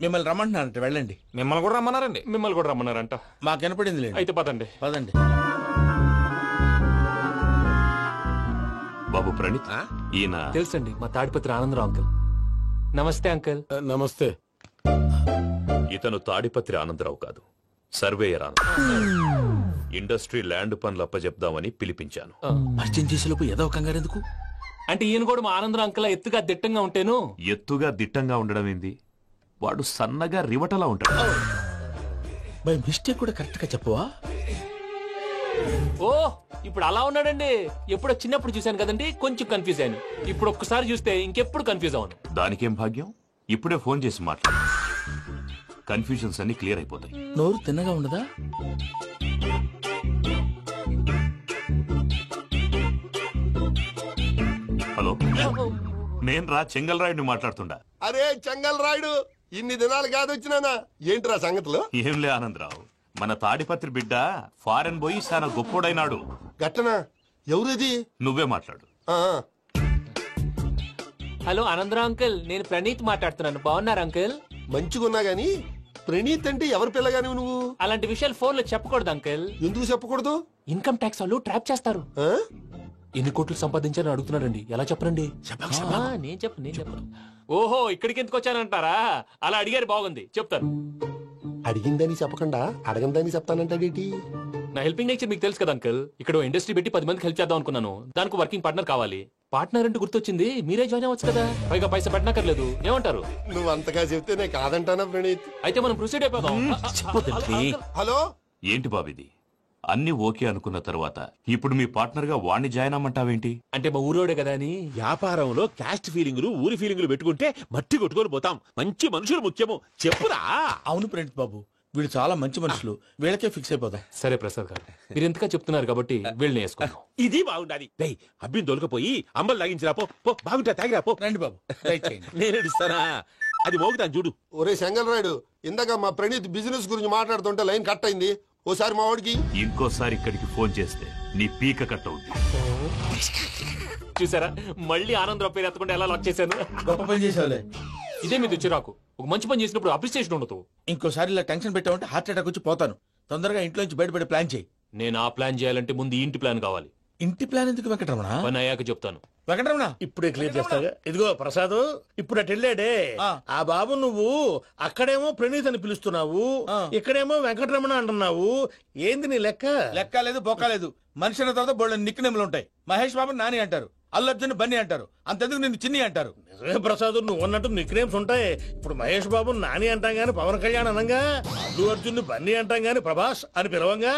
మిమ్మల్ని రమ్మంటున్నారంట, వెళ్ళండి. మిమ్మల్ని కూడా రమ్మన్నారండి. మిమ్మల్ని కూడా రమ్మన్నారంట. మాకు వినపడింది. అయితే పదండి. పదండి. బాబు ప్రణీత్, ఈయన తెలుసండి, మా తాడిపత్రి ఆనందరావు అంకుల్. నమస్తే అంకుల్. నమస్తే. ఇతను తాడిపత్రి ఆనందరావు కాదు, సర్వేయర్ ఆనందరావు. ఇండస్ట్రీ ల్యాండ్ పనులు అప్పచెప్దామని పిలిపించాను. పరిచయం చేసేలోపు ఏదో కంగారు ఎందుకు? అంటే ఈయన కూడా మా ఆనందరావు అంకుల్ ఎత్తుగా దిట్టంగా ఉంటేను. ఎత్తుగా దిట్టంగా ఉండడం ఏంది, వాడు సన్నగా రివటలా ఉంటాడు. బై మిస్టేక్ కూడా కరెక్ట్ గా చెప్పవా? ఓ ఇప్పుడు అలా ఉన్నాడండి. ఎప్పుడో చిన్నప్పుడు చూశాను కదండి, కొంచెం కన్ఫ్యూజ్ అయ్యాను. ఇప్పుడు ఒక్కసారి చూస్తే ఇంకెప్పుడు కన్ఫ్యూజ్ అవ్వను. దానికేం భాగ్యం, ఇప్పుడే ఫోన్ చేసి మాట్లాడు, కన్ఫ్యూజన్స్ అన్ని క్లియర్ అయిపోతాయి. నోరు తిన్నగా ఉండదా? హలో, నేను రా చెంగల్ రాయుడిని మాట్లాడుతుండా. అరే చెంగల్ రాయుడు, ఇన్ని దినాలు కాదు వచ్చినానా? ఏంటిరా సంగతులు? ఏంలే ఆనందరావు, మన తాడిపత్రి బిడ్డ ఫారెన్ పోయి చాలా గొప్పోడైనాడు. గట్టనా? ఎవరిది? నువ్వే మాట్లాడు. హలో ఆనందరావు అంకుల్, నేను ప్రణీత్ మాట్లాడుతున్నాను. బాగున్నారు అంకుల్? మంచిగున్నా గాని ప్రణీత్ అంటే ఎవరి పిల్లగాని నువ్వు? అలాంటి విషయాలు ఫోన్ లో చెప్పకూడదు అంకుల్. ఎందుకు చెప్పకూడదు? ఇన్కమ్ ట్యాక్స్ వాళ్ళు ట్రాప్ చేస్తారు. ఎన్ని కోట్లు సంపాదించాలని అడుగుతున్నారండి, ఎలా చెప్పరండి? నేను చెప్పను. ఓహో, ఇక్కడికి ఎందుకు వచ్చానంటారా? అలా అడిగారు, బాగుంది, చెప్తాను. అడిగిందని చెప్పకుండా అడగందని చెప్తానంటాడేటి? నా హెల్పింగ్ నేచర్ మీకు తెలుసు కదా అంకుల్. ఇక్కడ ఇండస్ట్రీ పెట్టి 10 మందికి హెల్ప్ చేద్దాం అనుకున్నాను. దానికి వర్కింగ్ పార్ట్నర్ కావాలి. పార్ట్నర్ అంటే గుర్తొచ్చింది, మీరే జాయిన్ అవ్వచ్చు కదా, పైగా పైసా పెట్టనక్కర్లేదు. ఏమంటారు? నువ్వు అంతగా చెప్తే నేను కాదంటానా ప్రణీత్? అయితే మనం ప్రొసీడ్ అయిపోదాం. హలో, ఏంటి బాబిది? అన్ని ఓకే అనుకున్న తర్వాత ఇప్పుడు మీ పార్ట్నర్ గా వాణ్ణి జాయిన్ అమ్మంటావేంటి? అంటే మా ఊరోడే కదా అని. వ్యాపారంలో క్యాస్ట్ ఫీలింగులు, ఊరి ఫీలింగులు పెట్టుకుంటే మట్టి కొట్టుకొని పోతాం. మంచి మనుషులు ముఖ్యము, చెప్పురా. అవును ప్రణీత్ బాబు, వీళ్ళు చాలా మంచి మనుషులు, వీళ్ళకే ఫిక్స్ అయిపోదాం. సరే ప్రసాద్ గారు, మీరు ఎంతగా చెప్తున్నారు కాబట్టి వీళ్ళని వేసుకుందాం. ఇది బాగుండాలి. అబ్బిని దొలకపోయి అంబలు లాగించిరా పో. బాగుంటా తాగిరా పో. రండి బాబు, నేను ఇస్తానా? అది మోగుతాను చూడు. ఒరే చెంగల్ రాయుడు, ఇందాక మా ప్రణీత్ బిజినెస్ గురించి మాట్లాడుతుంటే లైన్ కట్ అయింది. ఓసారి మా వాడికి ఇంకోసారి ఇక్కడికి ఫోన్ చేస్తే నీ పీక కట్ అవుద్ది. చూసారా, మళ్ళీ ఆనందరావు పేరు ఎత్తకుండా ఎలా లాక్ చేశాను. గొప్ప పని చేసావులే. ఇదే మీద చిరాకు. ఒక మంచి పని చేసినప్పుడు అప్రిసియేషన్ ఉండదు. ఇంకోసారి ఇలా టెన్షన్ పెట్టామంటే హార్ట్ అటాక్ వచ్చి పోతాను. తొందరగా ఇంట్లో నుంచి బయటపడే ప్లాన్ చేయి. నేను ఆ ప్లాన్ చేయాలంటే ముందు ఈ ఇంటి ప్లాన్ కావాలి. ఇంటి ప్లాన్ ఎందుకు వెంకటరమణ? పని అయ్యాక చెప్తాను. వెంకటరమణ ఇప్పుడే క్లియర్ చేస్తాగా. ఇదిగో ప్రసాద్, ఇప్పుడు అటు వెళ్ళాడే ఆ బాబు, నువ్వు అక్కడేమో ప్రణీత్ అని పిలుస్తున్నావు, ఇక్కడేమో వెంకటరమణ అంటున్నావు. ఏంది నీ లెక్క? లెక్క లేదు, బొక్క లేదు. మనిషి అన్న తర్వాత బోళ్ళ నిక్నెములు ఉంటాయి. మహేష్ బాబు నాని అంటారు, అల్లు అర్జున్ బన్నీ అంటారు, అంతెందుకు నిన్ను చిన్ని అంటారు. నిజమే ప్రసాద్, నువ్వు అన్నట్టు నిక్నేమ్స్ ఉంటాయి. ఇప్పుడు మహేష్ బాబు నాని అంటాం గాని పవన్ కళ్యాణ్ అనంగా, అల్లు అర్జున్ బన్నీ అంటాం గాని ప్రభాస్ అని పిలవంగా.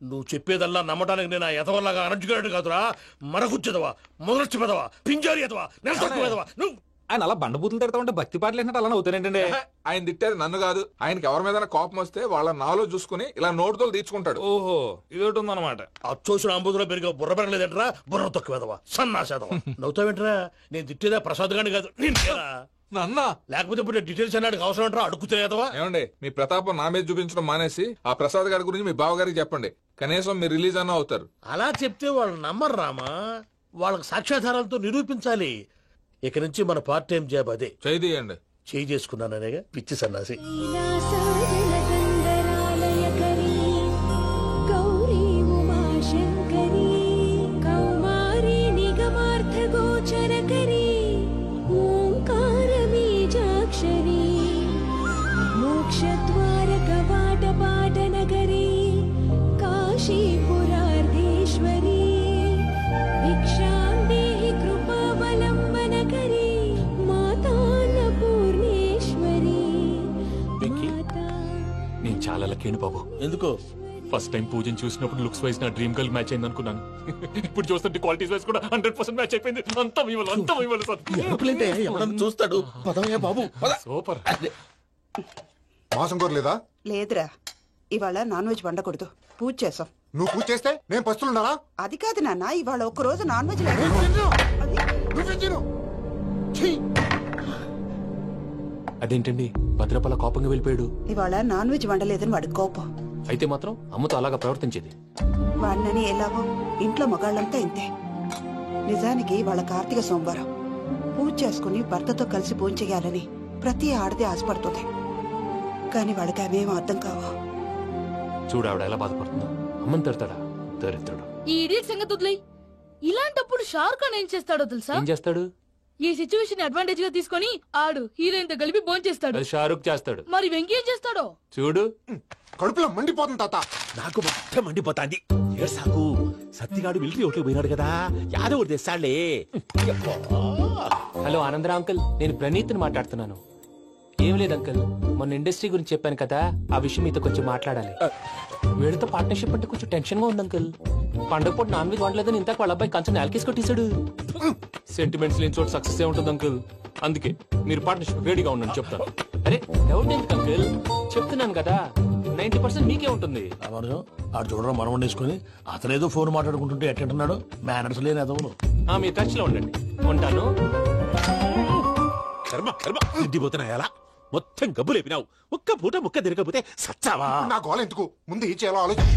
నువ్వు చెప్పేదల్లా నమ్మటానికి నేను ఎతవల్లాగా అనర్జుకేటెడ్ కాదురా. మరగుచ్చదవా, మొదలచ్చి పెదవా, పింజారి ఎదవా, నెలసొక్కు పెదవా. నువ్వు ఆయన అలా బండబూతులు తిడతా ఉంటే భక్తి పాటలు ఏంటంటే అలా అవుతానేంటండి? ఆయన తిట్టేది నన్ను కాదు, ఆయనకి ఎవరి మీద కోపం వస్తే వాళ్ళ నాలో చూసుకుని ఇలా నోటుతో తీర్చుకుంటాడు. ఓహో, ఇదొకటి ఉందన్నమాట. అచ్చోసిన అంబుధులో పెరిగే బుర్ర పెరగలేదంటరా, బుర్ర తొక్కువేదవా, సన్నాసేదవా. నవ్వుతావేంట్రా? నేను తిట్టేదా ప్రసాద్ గాని కాదు, నన్న. లేకపోతే ఇప్పుడు డీటెయిల్స్ అన్నాడు అవసరం అంటారా? అడుగుతాయేదవా. ఏమండి, మీ ప్రతాపం నా మీద చూపించడం మానేసి ఆ ప్రసాద్ గారి గురించి మీ బావగారికి చెప్పండి. కనీసం మీరు రిలీజ్ అన్న అవుతారు. అలా చెప్తే వాళ్ళు నమ్మరు రామా, వాళ్ళకి సాక్ష్యాధారాలతో నిరూపించాలి. ఇక నుంచి మన పార్ట్ టైం జాబ్ అదే. చేయండి. చేయి చేసుకున్నాననేగా పిచ్చి సన్నాసి. చాలా లక్కీ బాబు. ఎందుకు? ఫస్ట్ టైం పూజను చూసినప్పుడు లుక్స్ వైజ్ నా డ్రీమ్ గర్ల్ మ్యాచ్ అయింది అనుకున్నాను. ఇప్పుడు చూస్తుంటే క్వాలిటీస్ వైజ్ కూడా 100% మ్యాచ్ అయిపోయింది. అంతా ఎవడన్నా చూస్తాడు. పదవయ్యా బాబు, సూపర్. మాసం కోరలేదా? లేదురా, ఇవాళ నాన్ వెజ్ వండకూడదు, పూజ చేసాం. నువ్వు పూజ చేస్తే నేను పస్తులున్నారా? అది కాదు నాన్న, ఇవాళ ఒక్కరోజు నాన్ వెజ్ అదేంటండి భద్రపల కోపంగా వెళ్ళిపోయాడు? ఇవాళ నాన్ వెజ్ వండలేదని వాడి కోపం. అయితే మాత్రం అమ్మతో అలాగా ప్రవర్తించేది. వాడినని ఎలాగో ఇంట్లో మగాళ్ళంతా ఇంతే. నిజానికి వాళ్ళ కార్తీక సోమవారం పూజ చేసుకుని భర్తతో కలిసి పూజ చేయాలని ప్రతి ఆడది ఆశపడుతుంది. కానీ వాడికి అవేం అర్థం కావు. చూడు ఆవిడ ఎలా బాధపడుతుందో. అమ్మని తిడతాడా దరిద్రుడు. ఈ ఇడియట్ సంగతి వదిలేయ్. ఇలాంటప్పుడు షారుఖ్ ఖాన్ ఏం చేస్తాడో తెలుసా? ఏం చేస్తాడు? ఈ సిచ్యువేషన్ అడ్వాంటేజ్ గా తీసుకొని ఆడు హీరోయిన్ తో కలిపి బోన్ చేస్తాడు. షారుఖ్ చేస్తాడు. మరి వెంకీ ఏం చేస్తాడో చూడు. కడుపులో మండిపోతుంది తాత. నాకు మొత్తం మండిపోతాంది. సాకు సత్తిగాడు మిలిటరీ ఒకటి పోయినాడు కదా, యాదవ్ తెస్తాడులే. హలో ఆనందరా అంకుల్, నేను ప్రణీత్ని మాట్లాడుతున్నాను. ఏం లేదు అంకుల్, మొన్న ఇండస్ట్రీ గురించి చెప్పాను కదా, ఆ విషయం మీతో కొంచెం మాట్లాడాలి. వీడితో పార్ట్నర్షిప్ అంటే కొంచెం టెన్షన్ గా ఉంది అంకుల్. పండగ పూట నాన్ వెజ్ వండలేదని ఇంతకు వాళ్ళ అబ్బాయి కంచెం నేలకేసి కొట్టేశాడు. సెంటిమెంట్స్ లేని చోట సక్సెస్ ఏ ఉంటుంది అంకుల్. అందుకే మీరు పార్ట్నర్షిప్ రెడీగా ఉండండి చెప్తాను. అరే డౌట్ ఎందుకు అంకుల్, చెప్తున్నాను కదా 90% మీకే ఉంటుంది. ఆడు చూడడం మనం వండేసుకుని అతనేదో ఫోన్ మాట్లాడుకుంటుంటే ఎట్టంటున్నాడు. మేనర్స్ లేని అదవును. మీరు టచ్ లో ఉండండి. ఉంటాను. కర్మ కర్మ తిండిపోతున్నాయా? మొత్తం గబ్బు లేపినావు. ఒక్క పూట ముక్క తిరగకపోతే సచ్చావా? నా గోల ఎందుకు, ముందు ఈ చేయాలో ఆలోచించు.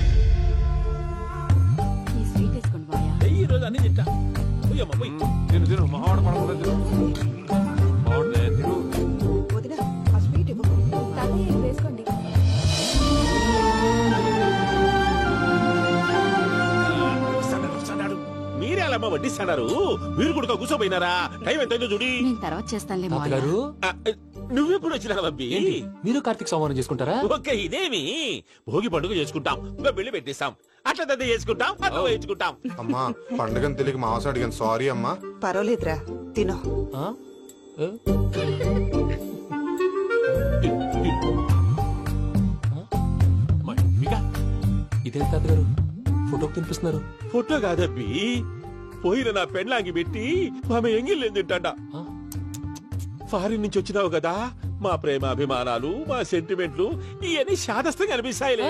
ఈ రోజు అన్ని తింటా. తిను తిను మావాడ పడకూడదు. వదినా, ఆ స్వీట్ ఇవ్వు. వేసుకోండి. మీరే అలా వడ్డిస్తున్నారు. మీరు కూడా కూర్చోపోయినారా? టైం ఎంతైందో చూడి. తర్వాత చేస్తానులే తాతగారు. నువ్వెప్పుడు వచ్చినావు అబ్బి? మీరు కార్తీక్ సంహారం చేసుకుంటారా? ఓకే, ఇదేమి భోగి పండుగ చేసుకుంటాం, ఇంకా పెళ్లి పెట్టేస్తాం, అట్లా దద్ద చేసుకుంటాం, అట్లా వేయించుకుంటాం. అమ్మా పండుగని తెలియక మాంసం అడిగాను, సారీ అమ్మా. పర్వాలేదురా, తినో. ఇదే తాతగారు ఫోటోకి తినిపిస్తున్నారు. ఫోటో కాదబ్బి, పోయిన నా పెళ్ళాంగి పెట్టి ఆమె ఎంగిల్లేం తింటాడా. ఫారిన్ నుంచి వచ్చినావు కదా, మా ప్రేమ అభిమానాలు, మా సెంటిమెంట్లు ఇవన్నీ శాదస్తంగా అనిపిస్తాయిలే.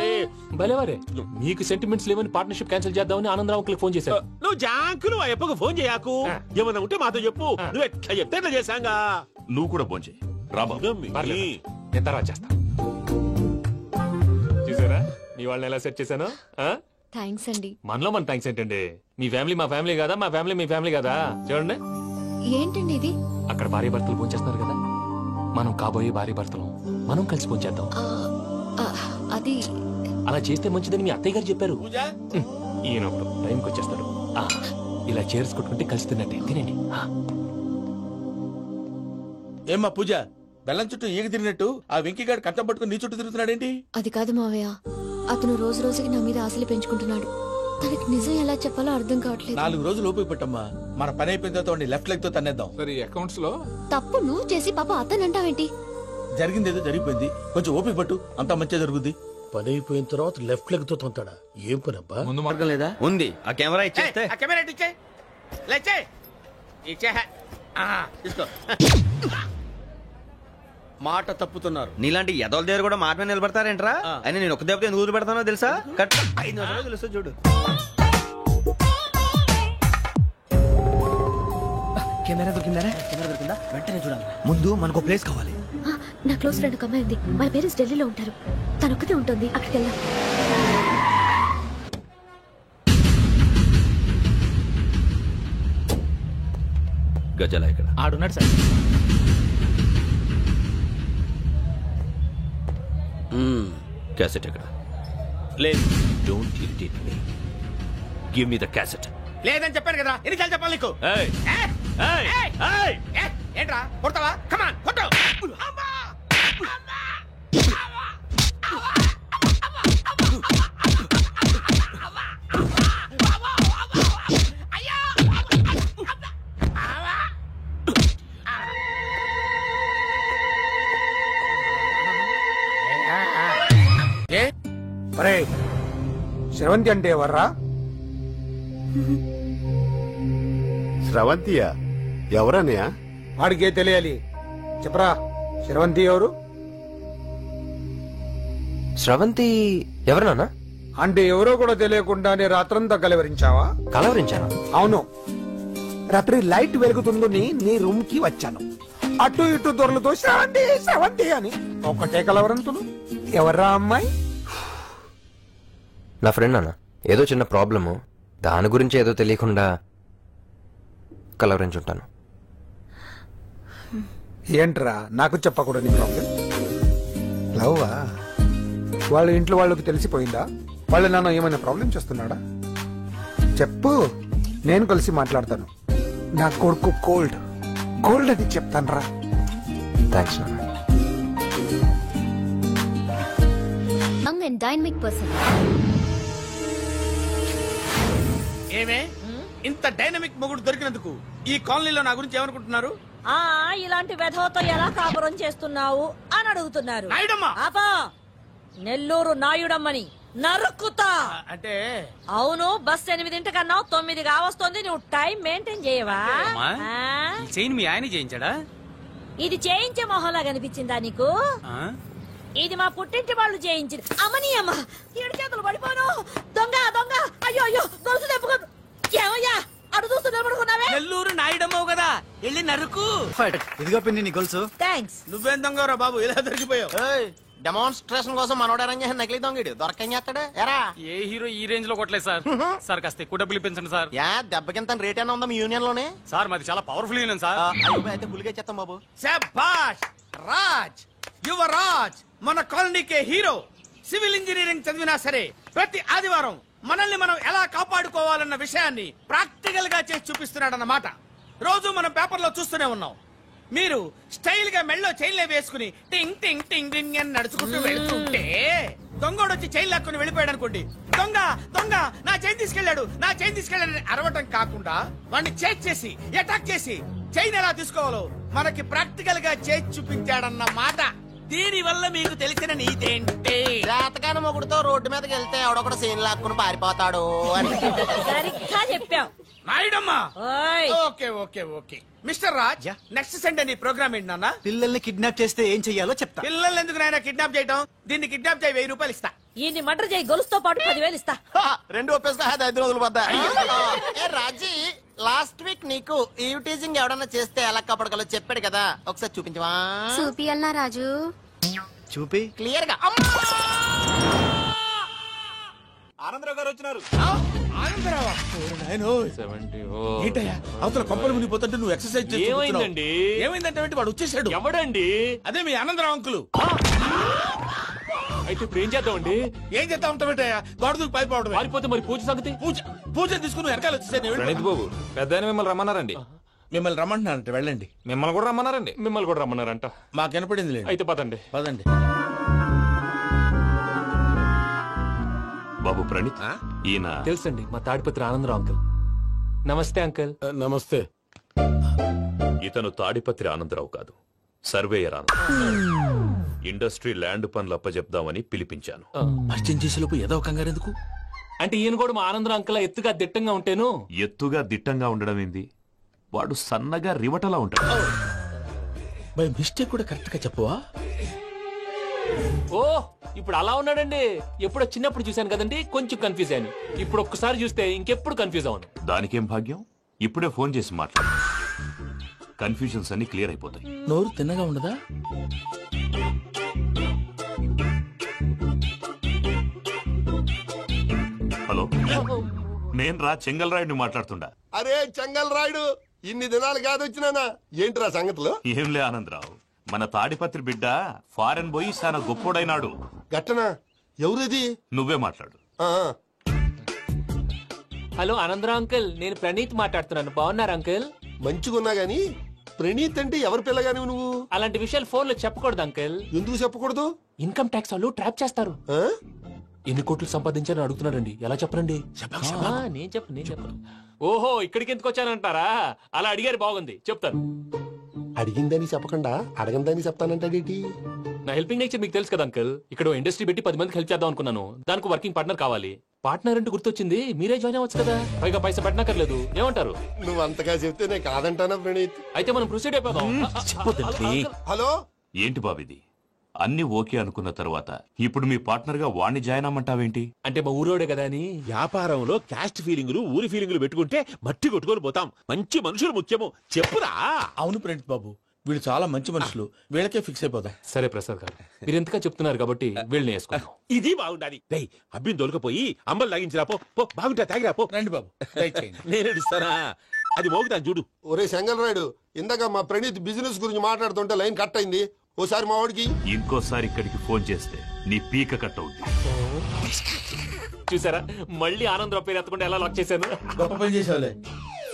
భలేవారే, మీకు సెంటిమెంట్స్ లేవని పార్ట్నర్షిప్ క్యాన్సిల్ చేద్దామని ఆనందరావు అంకుల్ ఫోన్ చేశారు. నువ్వు జాంకు నువ్వు ఎప్పకు ఫోన్ చేయకు. ఏమన్నా ఉంటే మాతో చెప్పు. నువ్వు ఎట్లా చెప్తే ఎట్లా చేశాంగా. నువ్వు కూడా ఫోన్ చేయి. నేను తర్వాత చేస్తా. చూసారా మీ వాళ్ళని ఎలా సెట్ చేశాను? థ్యాంక్స్ అండి. మనలో మన థ్యాంక్స్ ఏంటండి? మీ ఫ్యామిలీ మా ఫ్యామిలీ కదా, మా ఫ్యామిలీ మీ ఫ్యామిలీ కదా. చూడండి, ఏంటండి ఇది? అక్కడ భార్య భర్తలు భోంచేస్తున్నారు కదా, మనం కాబోయే భార్య భర్తలు మనం కలిసి భోంచేద్దాం. అది అలా చేస్తే మంచిదని మీ అత్తయ్య గారు చెప్పారు. ఈయన టైంకి వచ్చేస్తారు. ఇలా చేర్స్ కొట్టుకుంటే కలిసి తిన్నట్టే. తినండి. ఏమ్మా పూజ, బెల్లం చుట్టూ ఈగ తిరిగినట్టు ఆ వెంకీగాడు కట్టం పట్టుకుని నీ చుట్టూ తిరుగుతున్నాడేంటి? అది కాదు మావయ్య, అతను రోజు రోజుకి నా మీద ఆశలు పెంచుకుంటున్నాడు. తనకి నిజం ఎలా చెప్పాలో అర్థం కావట్లేదు. 4 రోజులు ఓపిక పట్టమ్మా, మన పని అయిపోయిన తర్వాత లెఫ్ట్ లెగ్ తో తన్నేద్దాం. సరే, అకౌంట్స్ లో తప్పు నువ్వు చేసి పాప అతను అంటావేంటి? జరిగింది ఏదో జరిగిపోయింది, కొంచెం ఓపిక పట్టు, అంతా మంచిగా జరుగుద్ది. పని అయిపోయిన తర్వాత లెఫ్ట్ లెగ్ తో తొంతాడా? ఏం పని అబ్బా? ముందు మార్గం లేదా? ఉంది. ఆ కెమెరా ఇచ్చేస్తే కెమెరా ఇచ్చే లేచే ఇచ్చే. తీసుకో. మాట తప్పుతున్నారు. నీలాంటి ఎదల దగ్గర కూడా మాట మీద నిలబడతారేంట్రా? అని నేను ఒక దెబ్బతో ఎందుకు పెడతానో తెలుసా? కట్ 5 నిమిషాలు తెలుసు చూడు. కెమెరా దొరికిందా? వెంటనే చూడాలి. ముందు మనకు ప్లేస్ కావాలి. నా క్లోజ్ ఫ్రెండ్ ఒక అమ్మాయి ఉంది. వాళ్ళ పేరెంట్స్ ఢిల్లీలో ఉంటారు. తను ఒక్కతే ఉంటుంది. అక్కడికి వెళ్దాం. గజాల ఇక్కడ ఆడున్నాడు సార్. క్యాసెట్ ఎక్కడ? లేదు. Don't irritate me. Give me the cassette. లేదని చెప్పాను కదా, ఎన్నిసార్లు చెప్పాలి నీకు? ఏయ్ ఏంట్రా కొడతావా? కమాన్ కొట్టు. అరే శ్రవంతి అంటే ఎవర్రా? స్రవంతియా? ఎవరన్నయ్యా? వాడికే తెలియాలి. చెప్పరా, శ్రవంతి ఎవరు? స్రవంతి ఎవరు నాన్న? అంటే ఎవరో కూడా తెలియకుండానే రాత్రంతా కలవరించావా? కలవరించాను. అవును, రాత్రి లైట్ వెలుగుతుందని నీ రూమ్ కి వచ్చాను. అటు ఇటు దొరలతో శ్రవంతి శ్రవంతి అని ఒకటే కలవరంతులు. ఎవర్రా అమ్మాయి? నా ఫ్రెండ్ అన్న. ఏదో చిన్న ప్రాబ్లము, దాని గురించి ఏదో తెలియకుండా కలవరించుంటాను. ఏంట్రా నాకు చెప్పకూడని ప్రాబ్లం? లవ్వా? వాళ్ళ ఇంట్లో వాళ్ళకి తెలిసిపోయిందా? వాళ్ళ నాన్న ఏమైనా ప్రాబ్లం చేస్తున్నాడా? చెప్పు, నేను కలిసి మాట్లాడతాను. నా కొడుకు కోల్డ్ అని చెప్తాను రా. థ్యాంక్స్ నాన్న. Young and dynamic person. ఏమే ఇంత డైనమిక్ మొగుడు దొరికినందుకు ఈ కాలనీలో నా గురించి ఏమనుకుంటున్నారు? ఇలాంటి వెధవతో ఎలా కాపురం చేస్తున్నావు అని అడుగుతున్నారు. ఆపా, నెల్లూరు నాయుడమ్మని నరుక్కుతా. అంటే అవును, బస్ 8 9 కావస్తుంది. నువ్వు టైం మెయింటైన్ చేయవా? చైన్ మీ ఆయన చేయించాడా? ఇది చేయించే మొహంలా కనిపించిందా నీకు? ఇది మా పుట్టింటి వాళ్ళు చేయించింది. అమ్మని అమ్మ, 7 చేతులు పడిపోను. దొంగ దొంగ, అయ్యో అయ్యో, దొరుసు తెప్పుకోదు. ఏమయ్యా అడు చూస్తూ నిలబడుకున్నావే? నెల్లూరు నాయుడమ్మవు కదా, వెళ్ళి నరుకు. ఇదిగో పిన్ని నీ గొలుసు. థ్యాంక్స్. నువ్వేం దొంగరా బాబు, ఇలా దొరికిపోయావు? డెమాన్స్ట్రేషన్ కోసం మనోడు అరేంజ్ చేసిన నకిలీ దొంగడు దొరకం చేస్తాడు. ఎరా ఏ హీరో ఈ రేంజ్ లో కొట్టలేదు సార్. సార్ కాస్త ఎక్కువ డబ్బులు ఇప్పించండి సార్. యా దెబ్బకింత రేట్ అయినా ఉందా మీ యూనియన్ లోనే? సార్ మాది చాలా పవర్ఫుల్ యూనియన్ సార్. అయితే గులిగా చేస్తాం బాబు. శభాష్ రాజ్, యువరాజ్, మన కాలనీకే హీరో. సివిల్ ఇంజనీరింగ్ చదివినా సరే ప్రతి ఆదివారం మనల్ని మనం ఎలా కాపాడుకోవాలన్న విషయాన్ని ప్రాక్టికల్ గా చేసి చూపిస్తున్నాడన్నమాట. రోజు మనం పేపర్లో చూస్తూనే ఉన్నాం. మీరు స్టైల్ గా మెళ్ళో చైన్లే వేసుకుని టింగ్ టింగ్ టింగ్ టింగ్ అని నడుచుకుంటూ వెళ్తుంటే దొంగోడు వచ్చి చైన్ లాక్కుని వెళ్ళిపోయాడు అనుకోండి. దొంగ దొంగ నా చైన్ తీసుకెళ్లాడు, నా చైన్ తీసుకెళ్లాడని అరవటం కాకుండా వాడిని చేజ్ చేసి అటాక్ చేసి చైన్ ఎలా తీసుకోవాలో మనకి ప్రాక్టికల్ గా చేసి చూపించాడన్న మాట. దీని వల్ల మీకు తెలిసిన నీతేంటి? జాతకాన మొగుడుతో రోడ్డు మీదకి వెళ్తే ఎవడొకడు సీన్ లాక్కుని పారిపోతాడు అని. సరిగ్గా చెప్పావు నాయుడమ్మా. Okay okay okay mister Raj, next Sunday నీ ప్రోగ్రామ్ ఏంటి నాన్న? పిల్లల్ని కిడ్నాప్ చేస్తే ఏం చెయ్యాలో చెప్తా. పిల్లల్ని ఎందుకు నాయన కిడ్నాప్ చేయటం? దీన్ని కిడ్నాప్ చేయి, 1000 రూపాయలు ఇస్తా. ఈ మర్డర్ చేయి, గొలుసుతో పాటు 10,000 ఇస్తా. 2 ఒప్పేసుకో, 5 రోజులు పడ్డా. రాజీ, లాస్ట్ వీక్ నీకు ఈ టీజింగ్ ఎవడన్నా చేస్తే ఎలా కాపాడగలో చెప్పాడు కదా, ఒకసారి చూపించవా? చూపియల్నా రాజు? చూపి క్లియర్ గా. ఆనందరావు గారు వచ్చినారు. ఆనందరావా? ఏంటయ్యా అవతల కొంపలు మునిగిపోతుంటే నువ్వు ఎక్సర్సైజ్ చేస్తున్నావు. ఏమైందండి? ఏమైందంటే వాడు వచ్చేసాడు. ఎవడండి? అదే మీ ఆనందరావు అంకులు. అయితే ఇప్పుడు ఏం చేద్దామండి? ఏం చేస్తా ఉంటావేటయ్యా, గోడ దూకి పైపోవడం. పారిపోతే మరి పూజ సంగతి? పూజ తీసుకుని వెనకాల వచ్చేసాను. బాబు పెద్ద మిమ్మల్ని రమ్మన్నారండి. మిమ్మల్ని రమ్మంటున్నారంట, వెళ్ళండి. మిమ్మల్ని కూడా రమ్మన్నారండి. మిమ్మల్ని కూడా రమ్మన్నారంట. మాకు వినపడింది. అయితే పదండి. పదండి. బాబు ప్రణీత్, ఈయన తెలుసండి, మా తాడిపత్రి ఆనందరావు అంకుల్. నమస్తే అంకుల్. నమస్తే. ఇతను తాడిపత్రి ఆనందరావు కాదు, సర్వేయర్ ఆనందరావు. ఇండస్ట్రీ ల్యాండ్ పనులు అప్పచెప్దామని పిలిపించాను. పరిచయం చేసేలోపు ఏదో కంగారు ఎందుకు? అంటే ఈయన కూడా మా ఆనందరావు అంకుల్ ఎత్తుగా దిట్టంగా ఉంటేను. ఎత్తుగా దిట్టంగా ఉండడం ఏంది? వాడు సన్నగా రివటలా ఉంటాడు. బై మిస్టేక్ కూడా కరెక్ట్ గా చెప్పవా? ఓ ఇప్పుడు అలా ఉన్నాడండి. ఎప్పుడో చిన్నప్పుడు చూశాను కదండి, కొంచెం కన్ఫ్యూజ్ అయ్యాను. ఇప్పుడు ఒక్కసారి చూస్తే ఇంకెప్పుడు కన్ఫ్యూజ్ అవును. దానికేం భాగ్యం, ఇప్పుడే ఫోన్ చేసి మాట్లాడు. కన్ఫ్యూజన్స్ అన్ని క్లియర్ అయిపోతాయి. నోరు తిన్నగా ఉండదా? హలో, నేను రా చెంగల్ రాయుడిని మాట్లాడుతుండా. అరే చెంగల్ రాయుడు, ఇన్ని దినాలు కాదు వచ్చినానా? ఏంట్రా సంగతులు? ఏంలే ఆనందరావు, మన తాడిపత్రి బిడ్డ ఫారెన్ పోయి చాలా గొప్పోడైనాడు. గట్టనా? ఎవరిది? నువ్వే మాట్లాడు. హలో ఆనందరావు అంకుల్, నేను ప్రణీత్ మాట్లాడుతున్నాను. బాగున్నారు అంకుల్? మంచిగున్నా గాని ప్రణీత్ అంటే ఎవరి పిల్లగాని నువ్వు? అలాంటి విషయాలు ఫోన్ లో చెప్పకూడదు అంకుల్. ఎందుకు చెప్పకూడదు? ఇన్కమ్ ట్యాక్స్ వాళ్ళు ట్రాప్ చేస్తారు. ఎన్ని కోట్లు సంపాదించాలని అడుగుతున్నారండి, ఎలా చెప్పరండి? నేను చెప్పను. ఓహో, ఇక్కడికి ఎందుకు వచ్చానంటారా? అలా అడిగారు, బాగుంది, చెప్తాను. అడిగిందని చెప్పకుండా అడగందని చెప్తానంటాడేటి? నా హెల్పింగ్ నేచర్ మీకు తెలుసు కదా అంకుల్. ఇక్కడ ఇండస్ట్రీ పెట్టి 10 మందికి హెల్ప్ చేద్దాం అనుకున్నాను. దానికి వర్కింగ్ పార్ట్నర్ కావాలి. పార్ట్నర్ అంటే గుర్తొచ్చింది, మీరే జాయిన్ అవ్వచ్చు కదా, పైగా పైసా పెట్టనక్కర్లేదు. ఏమంటారు? నువ్వు అంతగా చెప్తే నేను కాదంటానా ప్రణీత్? అయితే మనం ప్రొసీడ్ అయిపోదాం. హలో, ఏంటి బాబిది? అన్ని ఓకే అనుకున్న తర్వాత ఇప్పుడు మీ పార్ట్నర్ గా వాణ్ణి జాయిన్ అమ్మంటావేంటి? అంటే మా ఊరోడే కదా అని. వ్యాపారంలో క్యాస్ట్ ఫీలింగులు, ఊరి ఫీలింగులు పెట్టుకుంటే మట్టి కొట్టుకొని పోతాం. మంచి మనుషులు ముఖ్యము, చెప్పురా. అవును ప్రణీత్ బాబు, వీళ్ళు చాలా మంచి మనుషులు, వీళ్ళకే ఫిక్స్ అయిపోదాం. సరే ప్రసాద్ గారు, మీరు ఎంతగా చెప్తున్నారు కాబట్టి వీళ్ళని వేసుకుందాం. ఇది బాగుండాలి. అబ్బిని దొలకపోయి అమ్మలు లాగించిరా పో. బాగుంటా తాగిరా పో. రండి బాబు, నేను ఇస్తానా? అది మోగుతాను చూడు. ఒరే చెంగల్ రాయుడు, ఇందాక మా ప్రణీత్ బిజినెస్ గురించి మాట్లాడుతుంటే లైన్ కట్ అయింది. ఓసారి మా వాడికి ఇంకోసారి ఇక్కడికి ఫోన్ చేస్తే నీ పీక కట్ అవుద్ది. చూసారా, మళ్ళీ ఆనందరావు పేరు ఎత్తకుండా ఎలా లాక్ చేశాను. గొప్ప పని చేసావులే.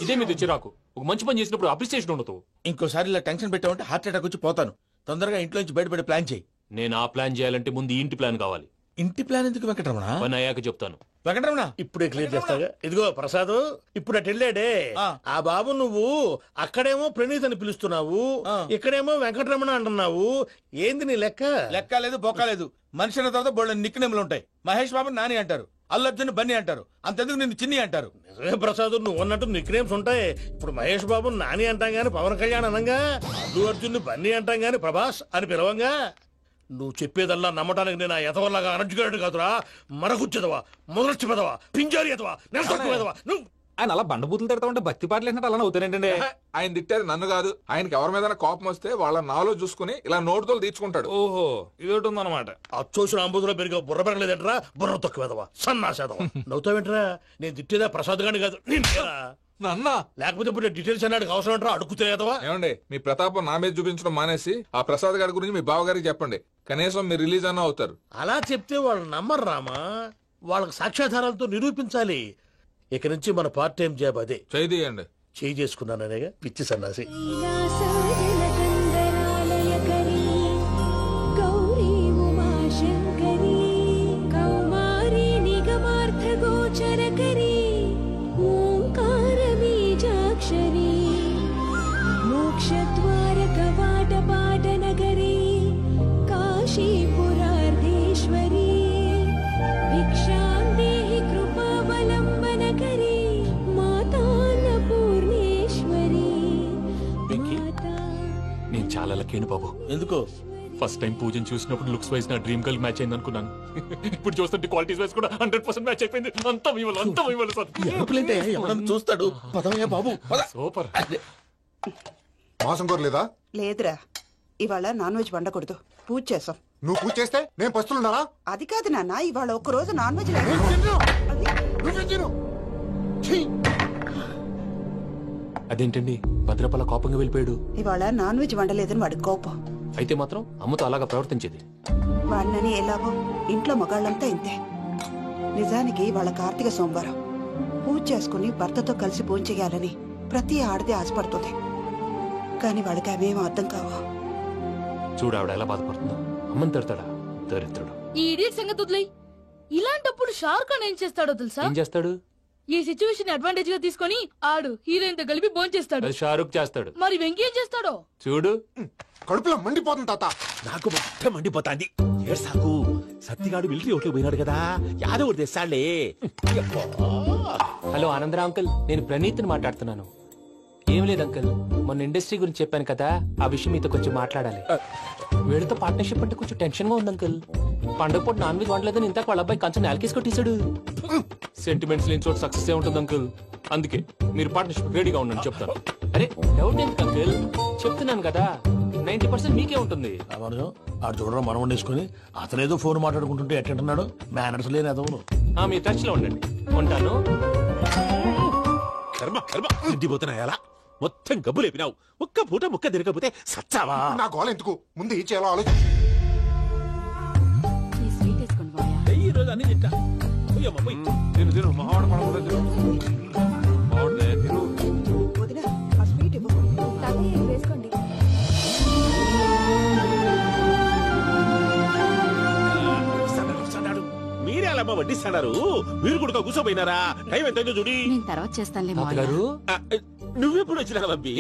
ఇదే మీద చిరాకు. ఒక మంచి పని చేసినప్పుడు అప్రిసియేషన్ ఉండదు. ఇంకోసారి ఇలా టెన్షన్ పెట్టామంటే హార్ట్ అటాక్ వచ్చి పోతాను. తొందరగా ఇంట్లో నుంచి బయటపడే ప్లాన్ చేయి. నేను ఆ ప్లాన్ చేయాలంటే ముందు ఈ ఇంటి ప్లాన్ కావాలి. ఇంటి ప్లాన్ ఎందుకు వెంకటరమణ? పని అయ్యాక చెప్తాను. వెంకటరమణ ఇప్పుడే క్లియర్ చేస్తాగా. ఇదిగో ప్రసాద్, ఇప్పుడు అటు వెళ్ళాడే ఆ బాబు, నువ్వు అక్కడేమో ప్రణీత్ అని పిలుస్తున్నావు, ఇక్కడేమో వెంకటరమణ అంటున్నావు. ఏంది నీ లెక్క? లెక్క లేదు, బొక్క లేదు. మనిషి అన్న తర్వాత బోళ్ళ నిక్నెములు ఉంటాయి. మహేష్ బాబు నాని అంటారు, అల్లు అర్జున్ బన్నీ అంటారు, అంతెందుకు నిన్ను చిన్ని అంటారు. నిజమే ప్రసాద్, నువ్వు అన్నట్టు నిక్నేమ్స్ ఉంటాయి. ఇప్పుడు మహేష్ బాబు నాని అంటాం గాని పవన్ కళ్యాణ్ అనంగా, అల్లు అర్జున్ బన్నీ అంటాం గాని ప్రభాస్ అని పిలవంగా. నువ్వు చెప్పేదల్లా నమ్మటానికి నేను ఎతవల్లాగా అనర్జుకేటెడ్ కాదురా. మరగుచ్చదవా, మొదలచ్చి పెదవా, పింజారి ఎదవా, నెలసొక్కుదవా. నువ్వు ఆయన అలా బండబూతులు తిడతా ఉంటే భక్తి పాటలు ఏంటంటే అలా అవుతానంటే. ఆయన తిట్టేది నన్ను కాదు, ఆయనకి ఎవరి మీద కోపం వస్తే వాళ్ళ నాలో చూసుకుని ఇలా నోటుతో తీర్చుకుంటాడు. ఓహో, ఇదొకటి ఉందన్నమాట. అచ్చోసిన అంబుధులో పెరిగే బుర్ర పెరగలేదంటరా, బుర్ర తొక్కువేదవా, సన్నాసేదవా. నవ్వుతావేంట్రా? నేను తిట్టేదా ప్రసాద్ గాని కాదు, నన్నా. లేకపోతే ఇప్పుడు డీటెయిల్స్ అన్నాడు అవసరం అంటారా? అడుగుతాయేదవా. ఏమండి, మీ ప్రతాపం నా మీద చూపించడం మానేసి ఆ ప్రసాద్ గారి గురించి మీ బావగారికి చెప్పండి. కనీసం మీరు రిలీజ్ అన్న అవుతారు. అలా చెప్తే వాళ్ళు నమ్మరు రామా. వాళ్ళకి సాక్ష్యాధారాలతో నిరూపించాలి. ఇక నుంచి మన పార్ట్ టైం జాబ్ అదే. చేయండి. చేయి చేసుకున్నాననేగా పిచ్చి సన్నాసి. చాలా లక్కీని బాబు. ఎందుకు? ఫస్ట్ టైం పూజను చూసినప్పుడు లుక్స్ వైజ్ నా డ్రీమ్ గర్ల్ మ్యాచ్ అయింది అనుకున్నాను. ఇప్పుడు చూస్తుంటే క్వాలిటీస్ వైజ్ కూడా 100% మ్యాచ్ అయిపోయింది. అంతా ఇవ్వాలి సార్. చూస్తాడు. పదవయ్యా బాబు, సూపర్. మాసం కోరలేదా? లేదురా, ఇవాళ నాన్ వెజ్ వండకూడదు, పూజ చేసాం. నువ్వు పూజ చేస్తే నేను పస్తులున్నారా? అది కాదు నాన్న, ఇవాళ ఒక్కరోజు నాన్ వెజ్ అదేంటండి భద్రపల కోపంగా వెళ్ళిపోయాడు? ఇవాళ నాన్ వెజ్ వండలేదని వాడి కోపం. అయితే మాత్రం అమ్మతో అలాగా ప్రవర్తించేది. వాడినని ఎలాగో ఇంట్లో మగాళ్ళంతా ఇంతే. నిజానికి వాళ్ళ కార్తీక సోమవారం పూజ చేసుకుని భర్తతో కలిసి భోంచేయాలని ప్రతి ఆడది ఆశపడుతుంది. కానీ వాడికి అవేమో అర్థం కావా. చూడు ఆవిడ ఎలా బాధపడుతుందో. అమ్మని తిడతాడా దరిద్రుడు. ఈ ఇడియట్ సంగతి వదిలేయ్. ఇలాంటప్పుడు షారుఖ్ ఖాన్ ఏం చేస్తాడో తెలుసా? ఏం చేస్తాడు? ఈ సిచ్యువేషన్ అడ్వాంటేజ్ గా తీసుకొని ఆడు హీరోయిన్ తో కలిపి భోంచేస్తాడు. షారుఖ్ చేస్తాడు. మరి వెంకీ ఏం చేస్తాడో చూడు. కడుపులో మండిపోతుంది తాత. నాకు మొత్తం మండిపోతాంది. సాకు సత్తిగాడు మిలిటరీ ఓట్లు పోయినాడు కదా, యాదవ్ తెస్తాడులే. హలో ఆనందరావు అంకుల్, నేను ప్రణీత్ని మాట్లాడుతున్నాను. ఏం లేదు అంకుల్, మొన్న ఇండస్ట్రీ గురించి చెప్పాను కదా, ఆ విషయం మీతో కొంచెం మాట్లాడాలి. వీడితో పార్ట్నర్షిప్ అంటే కొంచెం టెన్షన్ గా ఉంది అంకుల్. పండుగ పూట నాన్ వెజ్ వండలేదని ఇంతకు వాళ్ళ అబ్బాయి కంచెం నేలకేసి కొట్టేశాడు. సెంటిమెంట్స్ లేని చోట సక్సెస్ ఏ ఉంటుంది అంకుల్. అందుకే మీరు పార్ట్నర్షిప్ రెడీగా ఉండండి చెప్తాను. అరే డౌట్ ఎందుకు అంకుల్, చెప్తున్నాను కదా 90% మీకే ఉంటుంది. ఆడు చూడడం మనం వండేసుకుని అతనేదో ఫోన్ మాట్లాడుకుంటుంటే ఎట్టంటున్నాడు మేనర్స్ లేని అదవును. మీ టచ్ లో ఉండండి, ఉంటాను. తిండిపోతున్నాయా మొత్తం గబ్బు లేపినావు. ఒక్క పూట ముక్క తిరగకపోతే సచ్చావా? నా గోల ఎందుకు, ముందు ఈ చేయాలో ఆలోచించు. ఈ రోజు అన్ని తింటా. మీరే అలా వడ్డిస్తున్నారు, మీరు కూడా కూర్చోపోయినారా? టైం ఎంతైందో చూడి. తర్వాత చేస్తానులే తాతగారు. నువ్వెప్పుడు వచ్చినా అబ్బి?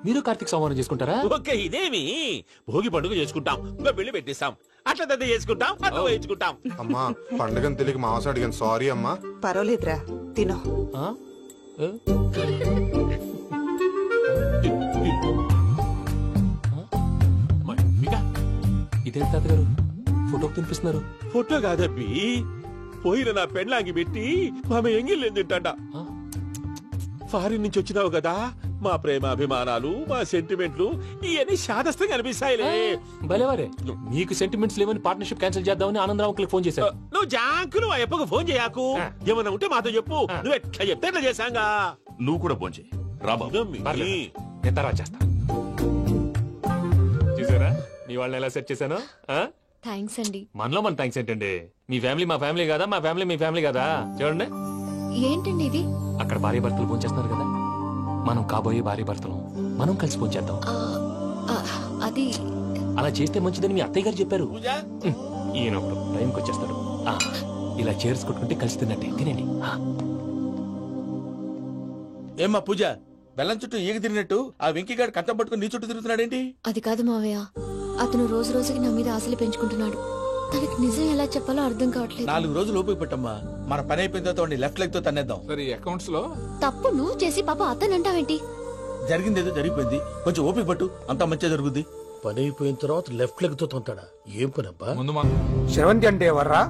మీరు కార్తీక్ సంహారం చేసుకుంటారా? ఓకే, ఇదేమి భోగి పండుగ చేసుకుంటాం, ఇంకా పెళ్లి పెట్టేస్తాం, అట్లా దద్ద చేసుకుంటాం, అట్లా వేయించుకుంటాం. అమ్మా పండుగని తెలియక మాంస అడిగాను, సారీ అమ్మా. పర్వాలేదురా, తినో. ఇదేంటి తాతగారు ఫోటోకి తినిపిస్తున్నారు? ఫోటో కాదబ్బి, పోయిన నా పెళ్ళాంగి పెట్టి ఆమె ఎంగిల్లేం తింటాడ. ఫారిన్ నుంచి వచ్చినావు కదా, మా ప్రేమ అభిమానాలు, మా సెంటిమెంట్లు ఇవన్నీ శాదస్తంగా అనిపిస్తాయిలే. భలేవారే, మీకు సెంటిమెంట్స్ లేవని పార్ట్నర్షిప్ క్యాన్సిల్ చేద్దామని ఆనందరావు అంకుల్ ఫోన్ చేశారు. నువ్వు జాంకు నువ్వు ఎప్పకు ఫోన్ చేయకు, ఏమన్నా ఉంటే మాతో చెప్పు. నువ్వు ఎట్లా చెప్తే ఎట్లా చేశాంగా. నువ్వు కూడా ఫోన్ చేయి రాబాబు. నేను తర్వాత చేస్తా. చూసారా మీ వాళ్ళని ఎలా సెట్ చేశాను? థ్యాంక్స్ అండి. మనలో మన థ్యాంక్స్ ఏంటండి, మీ ఫ్యామిలీ మా ఫ్యామిలీ కదా, మా ఫ్యామిలీ మీ ఫ్యామిలీ కదా. చూడండి ఏంటండి ఇది? అక్కడ భార్య భర్తలు ఫోన్ చేస్తున్నారు కదా, మనం కాబోయే భార్య భర్తలు మనం కలిసి ఫోన్ చేద్దాం. అది అలా చేస్తే మంచిదని మీ అత్తయ్య గారు చెప్పారు. ఈయన ఒకడు టైంకి వచ్చేస్తాడు. ఇలా చేర్స్ కొట్టుకుంటే కలిసి తిన్నట్టే, తినండి. ఏమ్మా పూజ, బెల్లం చుట్టూ ఈగ తిరిగినట్టు ఆ వెంకీగాడు కట్టం పట్టుకుని నీ చుట్టూ తిరుగుతున్నాడేంటి? అది కాదు మావయ్య, అతను రోజు రోజుకి నా మీద ఆశలు పెంచుకుంటున్నాడు. తనకి నిజం ఎలా చెప్పాలో అర్థం కావట్లేదు. 4 రోజులు ఓపిక పట్టమ్మా, మన పని అయిపోయిన తర్వాత లెఫ్ట్ లెగ్ తో తన్నేద్దాం. సరే అకౌంట్స్ లో తప్పు నువ్వు చేసి పాప అతను అంటావేంటి? జరిగింది ఏదో జరిగిపోయింది, కొంచెం ఓపిక పట్టు, అంతా మంచిగా జరుగుద్ది. పని అయిపోయిన తర్వాత లెఫ్ట్ లెగ్ తో తొంతాడా? ఏం పని అబ్బా? శ్రవంతి అంటే ఎవర్రా?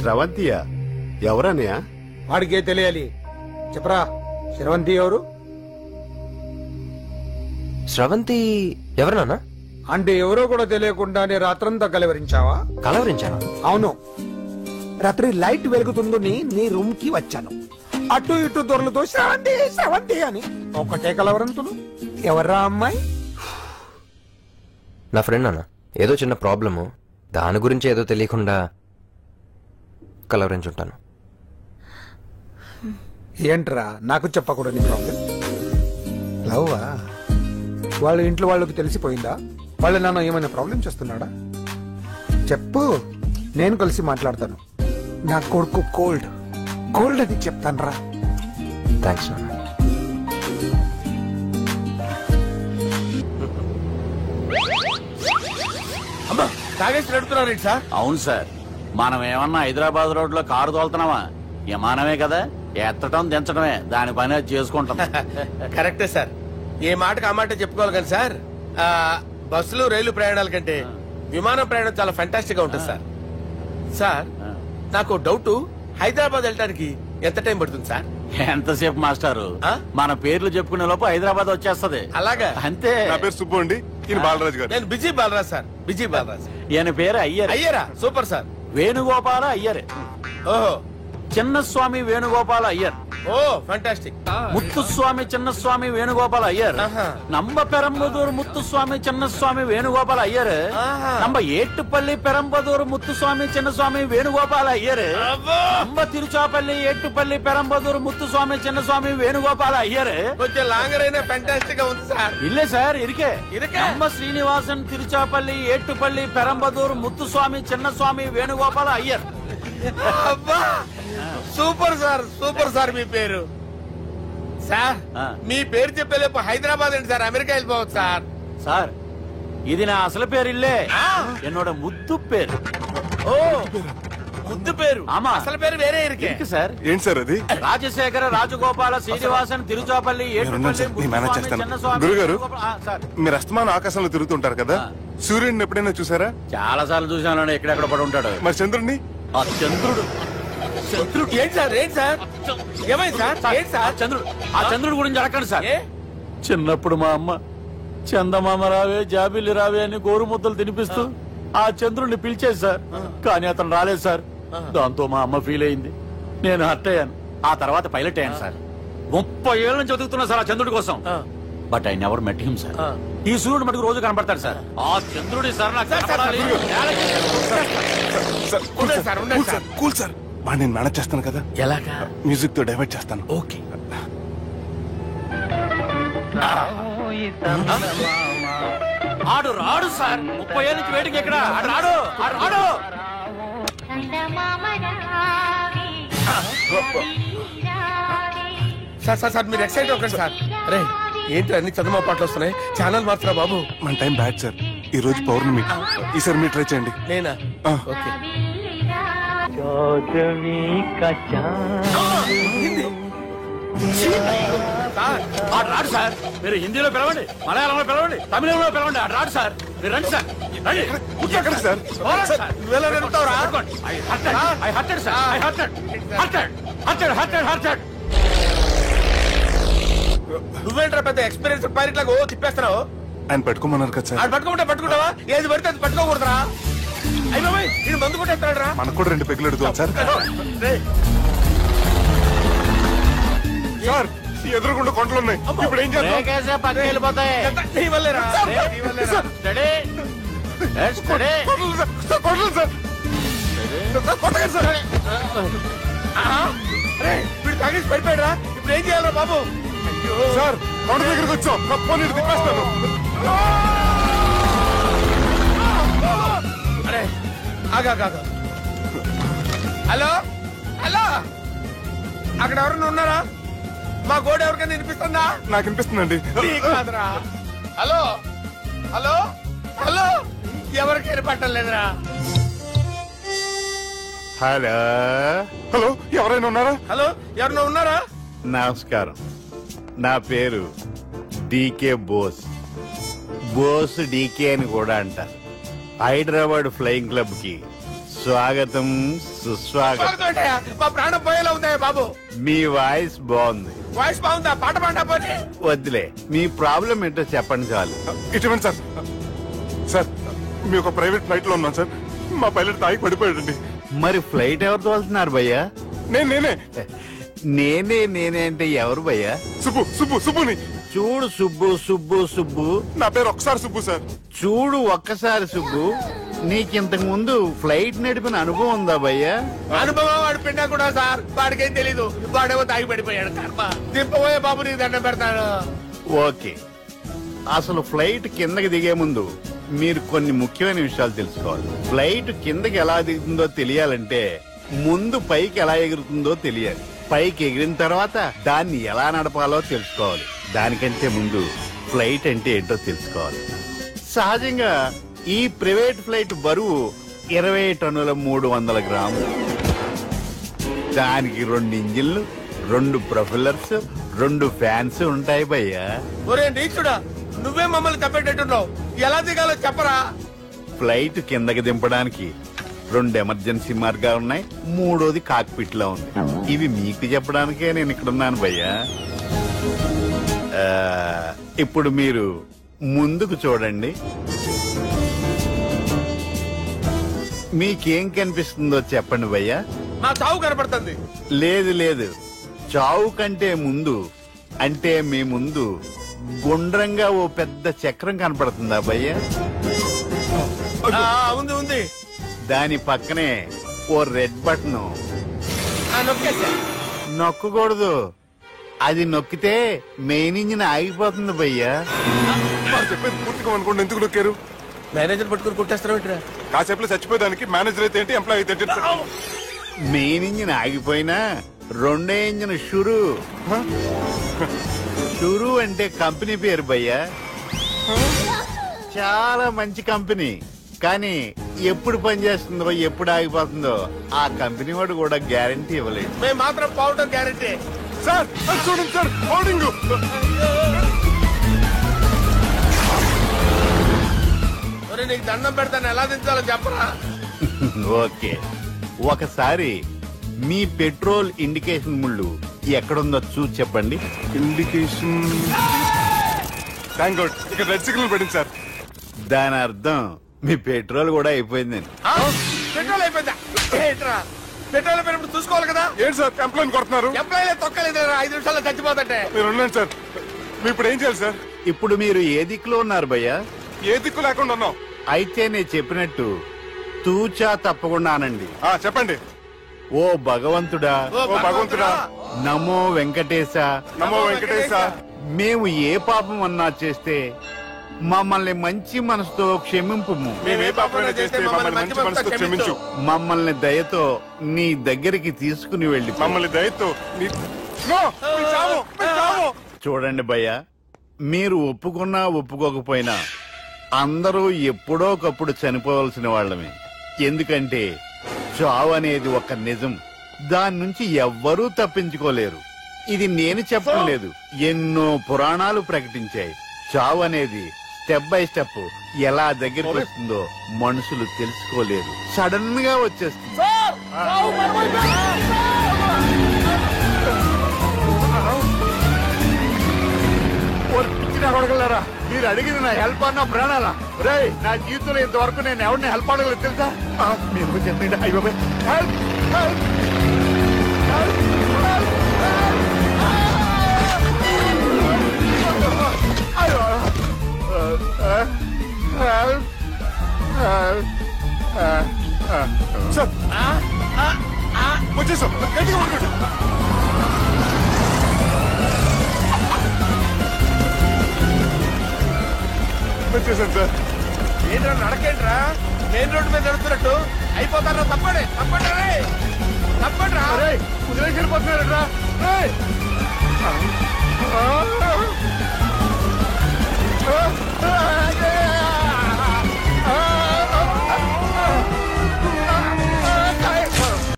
శ్రవంతియా? ఎవరన్నయ్యా? వాడికే తెలియాలి, చెప్పరా. శ్రవంతి ఎవరు? శ్రవంతి ఎవరన్నా? అంటే ఎవరో కూడా తెలియకుండానే రాత్రంతా కలవరించావా? కలవరించావా? అవును, రాత్రి లైట్ వెలుగుతుందని నీ రూమ్ కి వచ్చాను. అటు ఇటు దొరలతో శ్రవంతి శ్రవంతి అని ఒకటే కలవరంతులు. ఎవర్రా అమ్మాయి? నా ఫ్రెండ్ అన్న, ఏదో చిన్న ప్రాబ్లము, దాని గురించి ఏదో తెలియకుండా కలవరించుంటాను. ఏంట్రా నాకు చెప్పకూడని ప్రాబ్లం? లవ్వా? వాళ్ళ ఇంట్లో వాళ్ళకి తెలిసిపోయిందా? వాళ్ళ నాన్న ఏమైనా ప్రాబ్లం చేస్తున్నాడా? చెప్పు, నేను కలిసి మాట్లాడతాను. నా కొడుకు కోల్డ్ కోల్డ్ అని చెప్తాను రా. థ్యాంక్స్ నాన్న. అమ్మా తాగేసి నడుపుతున్నారు సార్? అవును సార్, మనం ఏమన్నా హైదరాబాద్ రోడ్ లో కారు తోలుతున్నావా? విమానమే కదా, ఎత్తడం దించడమే, దాని పని అది చేసుకుంటాం. కరెక్టే సార్, ఏ మాటకు ఆ మాట చెప్పుకోవాలి కానీ సార్, బస్సులు రైలు ప్రయాణాల కంటే విమానం ప్రయాణం చాలా ఫెంటాస్టిక్ గా ఉంటుంది సార్. సార్ నాకు డౌట్, హైదరాబాద్ వెళ్ళడానికి ఎంత టైం పడుతుంది సార్? ఎంతసేపు మాస్టారు, మన పేర్లు చెప్పుకునే లోపు హైదరాబాద్ వచ్చేస్తది. అలాగా? అంతే. నా పేరు సుబ్బు అండి, ఈయన బాలరాజు గారు. నేను busy Balaraj sir. Busy Balaraj. ఈయన పేరు అయ్యర్. అయ్యరా? Super sir. వేణుగోపాల అయ్యర్. ఓహో. చిన్నస్వామి వేణుగోపాల అయ్యర్. Oh fantastic. ముత్తుస్వామి చిన్నస్వామి వేణుగోపాల అయ్యర్. நம்ம பெரம்பதூர் முத்துசுவாமி சின்னசுவாமி வேணுகோபால் ஐயர். நம்ம ஏட்டுப்பள்ளி பெரம்பதூர் முத்துசுவாமி சின்னசுவாமி வேணுகோபால் ஐயர். நம்ம திருச்சாப்பள்ளி ஏட்டுப்பள்ளி பெரம்பதூர் முத்துசுவாமி சின்னசுவாமி வேணுகோபால் ஐயர். కొంచెం లాంగర్ అయినా ఫంటాస్టిక్ గా ఉంది సార్. இல்ல சார், இருக்கே. நம்ம ஸ்ரீனிவாசன் திருச்சாப்பள்ளி ஏட்டுப்பள்ளி பெரம்பதூர் முத்துசுவாమి చిన్నస్వామి వేణుగోపాల అయ్యర్. అబ్బా సూపర్ సార్, సూపర్ సార్. మీ పేరు సార్, మీ పేరు చెప్పేలేపు హైదరాబాద్ అండి సార్, అమెరికా వెళ్ళిపోవచ్చు సార్. సార్ ఇది నా అసలు పేరు ఇల్లే, என்னோட ముద్దు పేరు. ఓ ముద్దు పేరు అసలు పేరు వేరే ఇరికి సార్ ఏంటి సార్ అది? రాజశేఖర రాజగోపాల శ్రీనివాసన్ తిరుచాపల్లి మేనేజ్ చేస్తాను. గురుగారు మీరు అస్తమానం ఆకాశంలో తిరుగుతుంటారు కదా, సూర్యుడిని ఎప్పుడైనా చూసారా? చాలా సార్లు చూసాను, ఎక్కడెక్కడ పడి ఉంటాడు. మరి చంద్రుడిని? ఆ చంద్రుడు ఏంటి సార్ ఏంటి సార్ ఏమైంది సార్ ఏంటి సార్ చంద్రుడు ఆ చంద్రుడు గురించి అడగండి సార్. చిన్నప్పుడు మా అమ్మ చందమామ రావే జాబిల్లి రావే అని గోరు ముద్దలు తినిపిస్తూ ఆ చంద్రుడిని పిలిచేది సార్. కానీ అతను రాలేదు సార్. దాంతో మా అమ్మ ఫీల్ అయింది, నేను హర్ట్ అయ్యాను. ఆ తర్వాత పైలట్ అయ్యాను సార్. 30 ఏళ్ళ నుంచి చదువుతున్నా సార్ ఆ చంద్రుడి కోసం. But I never met him sir. ఈ సూర్యుడు మటుకు రోజు కనపడతాడు సార్. ఆ చంద్రుడి సార్ నాకు కూల్ సార్, నేను మేనేజ్ చేస్తాను కదా. ఎలాగా? మ్యూజిక్ తో డైవర్ట్ చేస్తాను. ఓకే. ఆడు రాడు సార్, 30 ఏళ్ళ నుంచి వెయిటింగ్ ఎక్కడ. ఆడు రాడు, ఆడు రాడు. సార్ సార్ సార్ మీరు ఎక్సైట్ అవ్వకండి సార్. అరే ఏంటి అన్ని చదువు పాటలు వస్తున్నాయి, ఛానల్ మాత్రం బాబు. మన టైం బ్యాడ్ సార్, ఈ రోజు పౌర్ణమి. ఈసారి మీరు ట్రై చేయండి. నేనా? ఓకే. ఆడు రాడు సార్. మీరు హిందీలో పిలవండి, మలయాళంలో పిలవండి, తమిళంలో పిలవండి. ఆడు రాడు సార్. మీరు రండి సార్, రండి. నువ్వేంట్రా పెద్ద ఎక్స్పీరియన్స్ పైరెట్ లాగా తిప్పేస్తున్నావు? ఆయన పెట్టుకోమన్నారు కదా సార్. ఆయన పట్టుకుంటే పట్టుకుంటావా? ఏది పడితే అది పట్టుకోకూడదురా. అయ్యి బాబాయ్ ఇది మందు కొట్టేస్తాడు రా. మనకు కూడా 2 పెగ్గులు అడుగుతాం సార్. సార్ ఎదురుకుండా కొండలు ఉన్నాయి, ఇప్పుడు ఏం చేద్దాం? పక్కకి వెళ్ళిపోతాయి. నీ వల్లేరా. వీడు తాగేసి పడిపోయాడు. ఇప్పుడు ఏం చేయాలరా బాబు? సార్ కొండ దగ్గరికి వచ్చాం, కప్పని తిప్పేస్తాను. అరే ఆగా. హలో హలో, అక్కడ ఎవరన్నా ఉన్నారా? మా గోడ ఎవరికైనా వినిపిస్తుందా? నాకు వినిపిస్తుందండి. కాదురా. హలో హలో హలో, ఎవరికైనా పట్టలేదురా. హలో హలో, ఎవరైనా ఉన్నారా? హలో ఎవరైనా ఉన్నారా? నమస్కారం, నా పేరు డీకే బోస్. బోస్ డీకే అని కూడా అంటారు. హైదరాబాద్ ఫ్లయింగ్ క్లబ్ కి స్వాగతం సుస్వాగతం. మా ప్రాణం పోయేలా ఉందా బాబు? మీ వాయిస్ బాగుంది. వాయిస్ బాగుందా? పాట పాడా పోనీ. వద్దులే, మీ ప్రాబ్లం ఏంటో చెప్పండి చాలు. ఇటువంటి సార్, సార్ మీ ఒక ప్రైవేట్ ఫ్లైట్ లో ఉన్నాం సార్. మా పైలట్ తాగి పడిపోయాడండి. మరి ఫ్లైట్ ఎవరు తోలుతున్నారు భయ్యా? నేనే అంటే ఎవరు భయ్యా? సుబ్బుని. చూడు సుబ్బు, నా పేరు ఒకసారి సుబ్బు సార్. చూడు ఒక్కసారి సుబ్బు, నీకింతకు ముందు ఫ్లైట్ నడిపిన అనుభవం ఉందా భయ్యా? అనుభవం వాడు పిండా కూడా సార్, వాడికేం తెలీదు. వాడేమో తాగి పడిపోయాడు. కర్మ దింపబోయే బాబు నీకు దండం పెడతాడు. ఓకే, అసలు ఫ్లైట్ కిందకి దిగే ముందు మీరు కొన్ని ముఖ్యమైన విషయాలు తెలుసుకోవాలి. ఫ్లైట్ కిందకి ఎలా దిగుతుందో తెలియాలంటే ముందు పైకి ఎలా ఎగురుతుందో తెలియాలి. పైకి ఎగిరిన తర్వాత దాన్ని ఎలా నడపాలో తెలుసుకోవాలి. దానికంటే ముందు ఫ్లైట్ అంటే ఏంటో తెలుసుకోవాలి. సహజంగా ఈ ప్రైవేట్ ఫ్లైట్ బరువు 20 టన్నుల 300 గ్రాములు. దానికి 2 ఇంజిన్లు, 2 ప్రొఫెల్లర్స్, 2 ఫ్యాన్స్ ఉంటాయి భయ్యా. ఒరే నీచుడా, నువ్వే మమ్మల్ని తప్పేటట్టున్నావు. ఎలా దిగాలో చెప్పరా? ఫ్లైట్ కిందకి దింపడానికి 2 ఎమర్జెన్సీ మార్గాలు ఉన్నాయి, 3వది కాక్పిట్ లో ఉంది. ఇవి మీకు చెప్పడానికే నేను ఇక్కడున్నాను భయ్యా. ఇప్పుడు మీరు ముందుకు చూడండి. మీకేం కనిపిస్తుందో చెప్పండి భయ్యా. మా చావు కనపడుతుంది. లేదు, చావు కంటే ముందు, అంటే మీ ముందు గుండ్రంగా ఓ పెద్ద చక్రం కనపడుతుందా భయ్యా? ఉంది. దాని పక్కనే ఓ రెడ్ బటన్. నొక్కకూడదు, అది నొక్కితే మెయిన్ ఇంజిన్ ఆగిపోతుంది భయ్యా. చెప్పేది పూర్తిగా అనుకోండి. ఎందుకు నొక్కారు? మేనేజర్ పట్టుకుని కుట్టేస్తారా? కాసేపులో చచ్చిపోయేదానికి మేనేజర్ అయితే ఏంటి, ఎంప్లాయ్ అయితే ఏంటి? మెయిన్ ఇంజిన్ ఆగిపోయినా 2వ ఇంజిన్ షురు అంటే కంపెనీ పేరు భయ్యా. చాలా మంచి కంపెనీ, కానీ ఎప్పుడు పనిచేస్తుందో ఎప్పుడు ఆగిపోతుందో ఆ కంపెనీ వాడు కూడా గ్యారంటీ ఇవ్వలేదు. మేము మాత్రం పౌడర్ గ్యారంటీ. సార్ చూడండి సార్, పౌడింగ్. నీకు దండం పెడతాను, ఎలా దించాలో చెప్పరా? ఓకే, ఒకసారి మీ పెట్రోల్ ఇండికేషన్ ముళ్ళు ఎక్కడుందో చూసి చెప్పండి. ఇండికేషన్ థ్యాంక్ గాడ్, ఇక్కడ రెడ్ సిగ్నల్ పడింది సార్. దాని అర్థం మీ పెట్రోల్ కూడా అయిపోయిందండి. పెట్రోల్ అయిపోయిందా? పెట్రోల్ అయిపోయినప్పుడు చూసుకోవాలి కదా. ఏంటి సార్ కంప్లైంట్ కొడుతున్నారు? ఎంప్లాయీ తొక్కలేదు, 5 నిమిషాల్లో చచ్చిపోతుంటే. మీరు ఉండండి సార్, మీరు ఇప్పుడు ఏం చేయాలి సార్? ఇప్పుడు మీరు ఏ దిక్కులో ఉన్నారు భయ్యా? ఏ దిక్కు లేకుండా ఉన్నాం. అయితే నేను చెప్పినట్టు తూచా తప్పకుండా అనండి. చెప్పండి. ఓ భగవంతుడా, ఓ భగవంతుడా, నమో వెంకటేశ, నమో వెంకటేశ. మేము ఏ పాపం అన్నా చేస్తే మమ్మల్ని మంచి మనసుతో క్షమింపు. మమ్మల్ని దయతో నీ దగ్గరికి తీసుకుని వెళ్ళి మమ్మల్ని దయతో చూడండి భయ్యా, మీరు ఒప్పుకున్నా ఒప్పుకోకపోయినా అందరూ ఎప్పుడో ఒకప్పుడు చనిపోవలసిన వాళ్ళమే. ఎందుకంటే చావు అనేది ఒక నిజం, దాని నుంచి ఎవ్వరూ తప్పించుకోలేరు. ఇది నేను చెప్పడం లేదు, ఎన్నో పురాణాలు ప్రకటించాయి. చావు అనేది స్టెప్ బై స్టెప్ ఎలా దగ్గరికి వస్తుందో మనుషులు తెలుసుకోలేరు, సడన్ గా వచ్చేస్తుంది. కొడగలరా, మీరు అడిగింది నా హెల్ప్ అన్న ప్రాణాలా? రే, నా జీవితంలో ఇంతవరకు నేను ఎవరిని హెల్ప్ అడగలేదు తెలుసా? మీరు చెప్పండి. అయ్యో హెల్ప్ హెల్ప్ వచ్చేసాం. వచ్చేసాను సార్. ఏంట్రా నడకేంట్రా, మెయిన్ రోడ్డు మీద నడుస్తున్నట్టు అయిపోతారా? తప్పండి తప్పండి రే, తప్పండి రా. కుదిరేసి వెళ్ళిపోతున్నారా?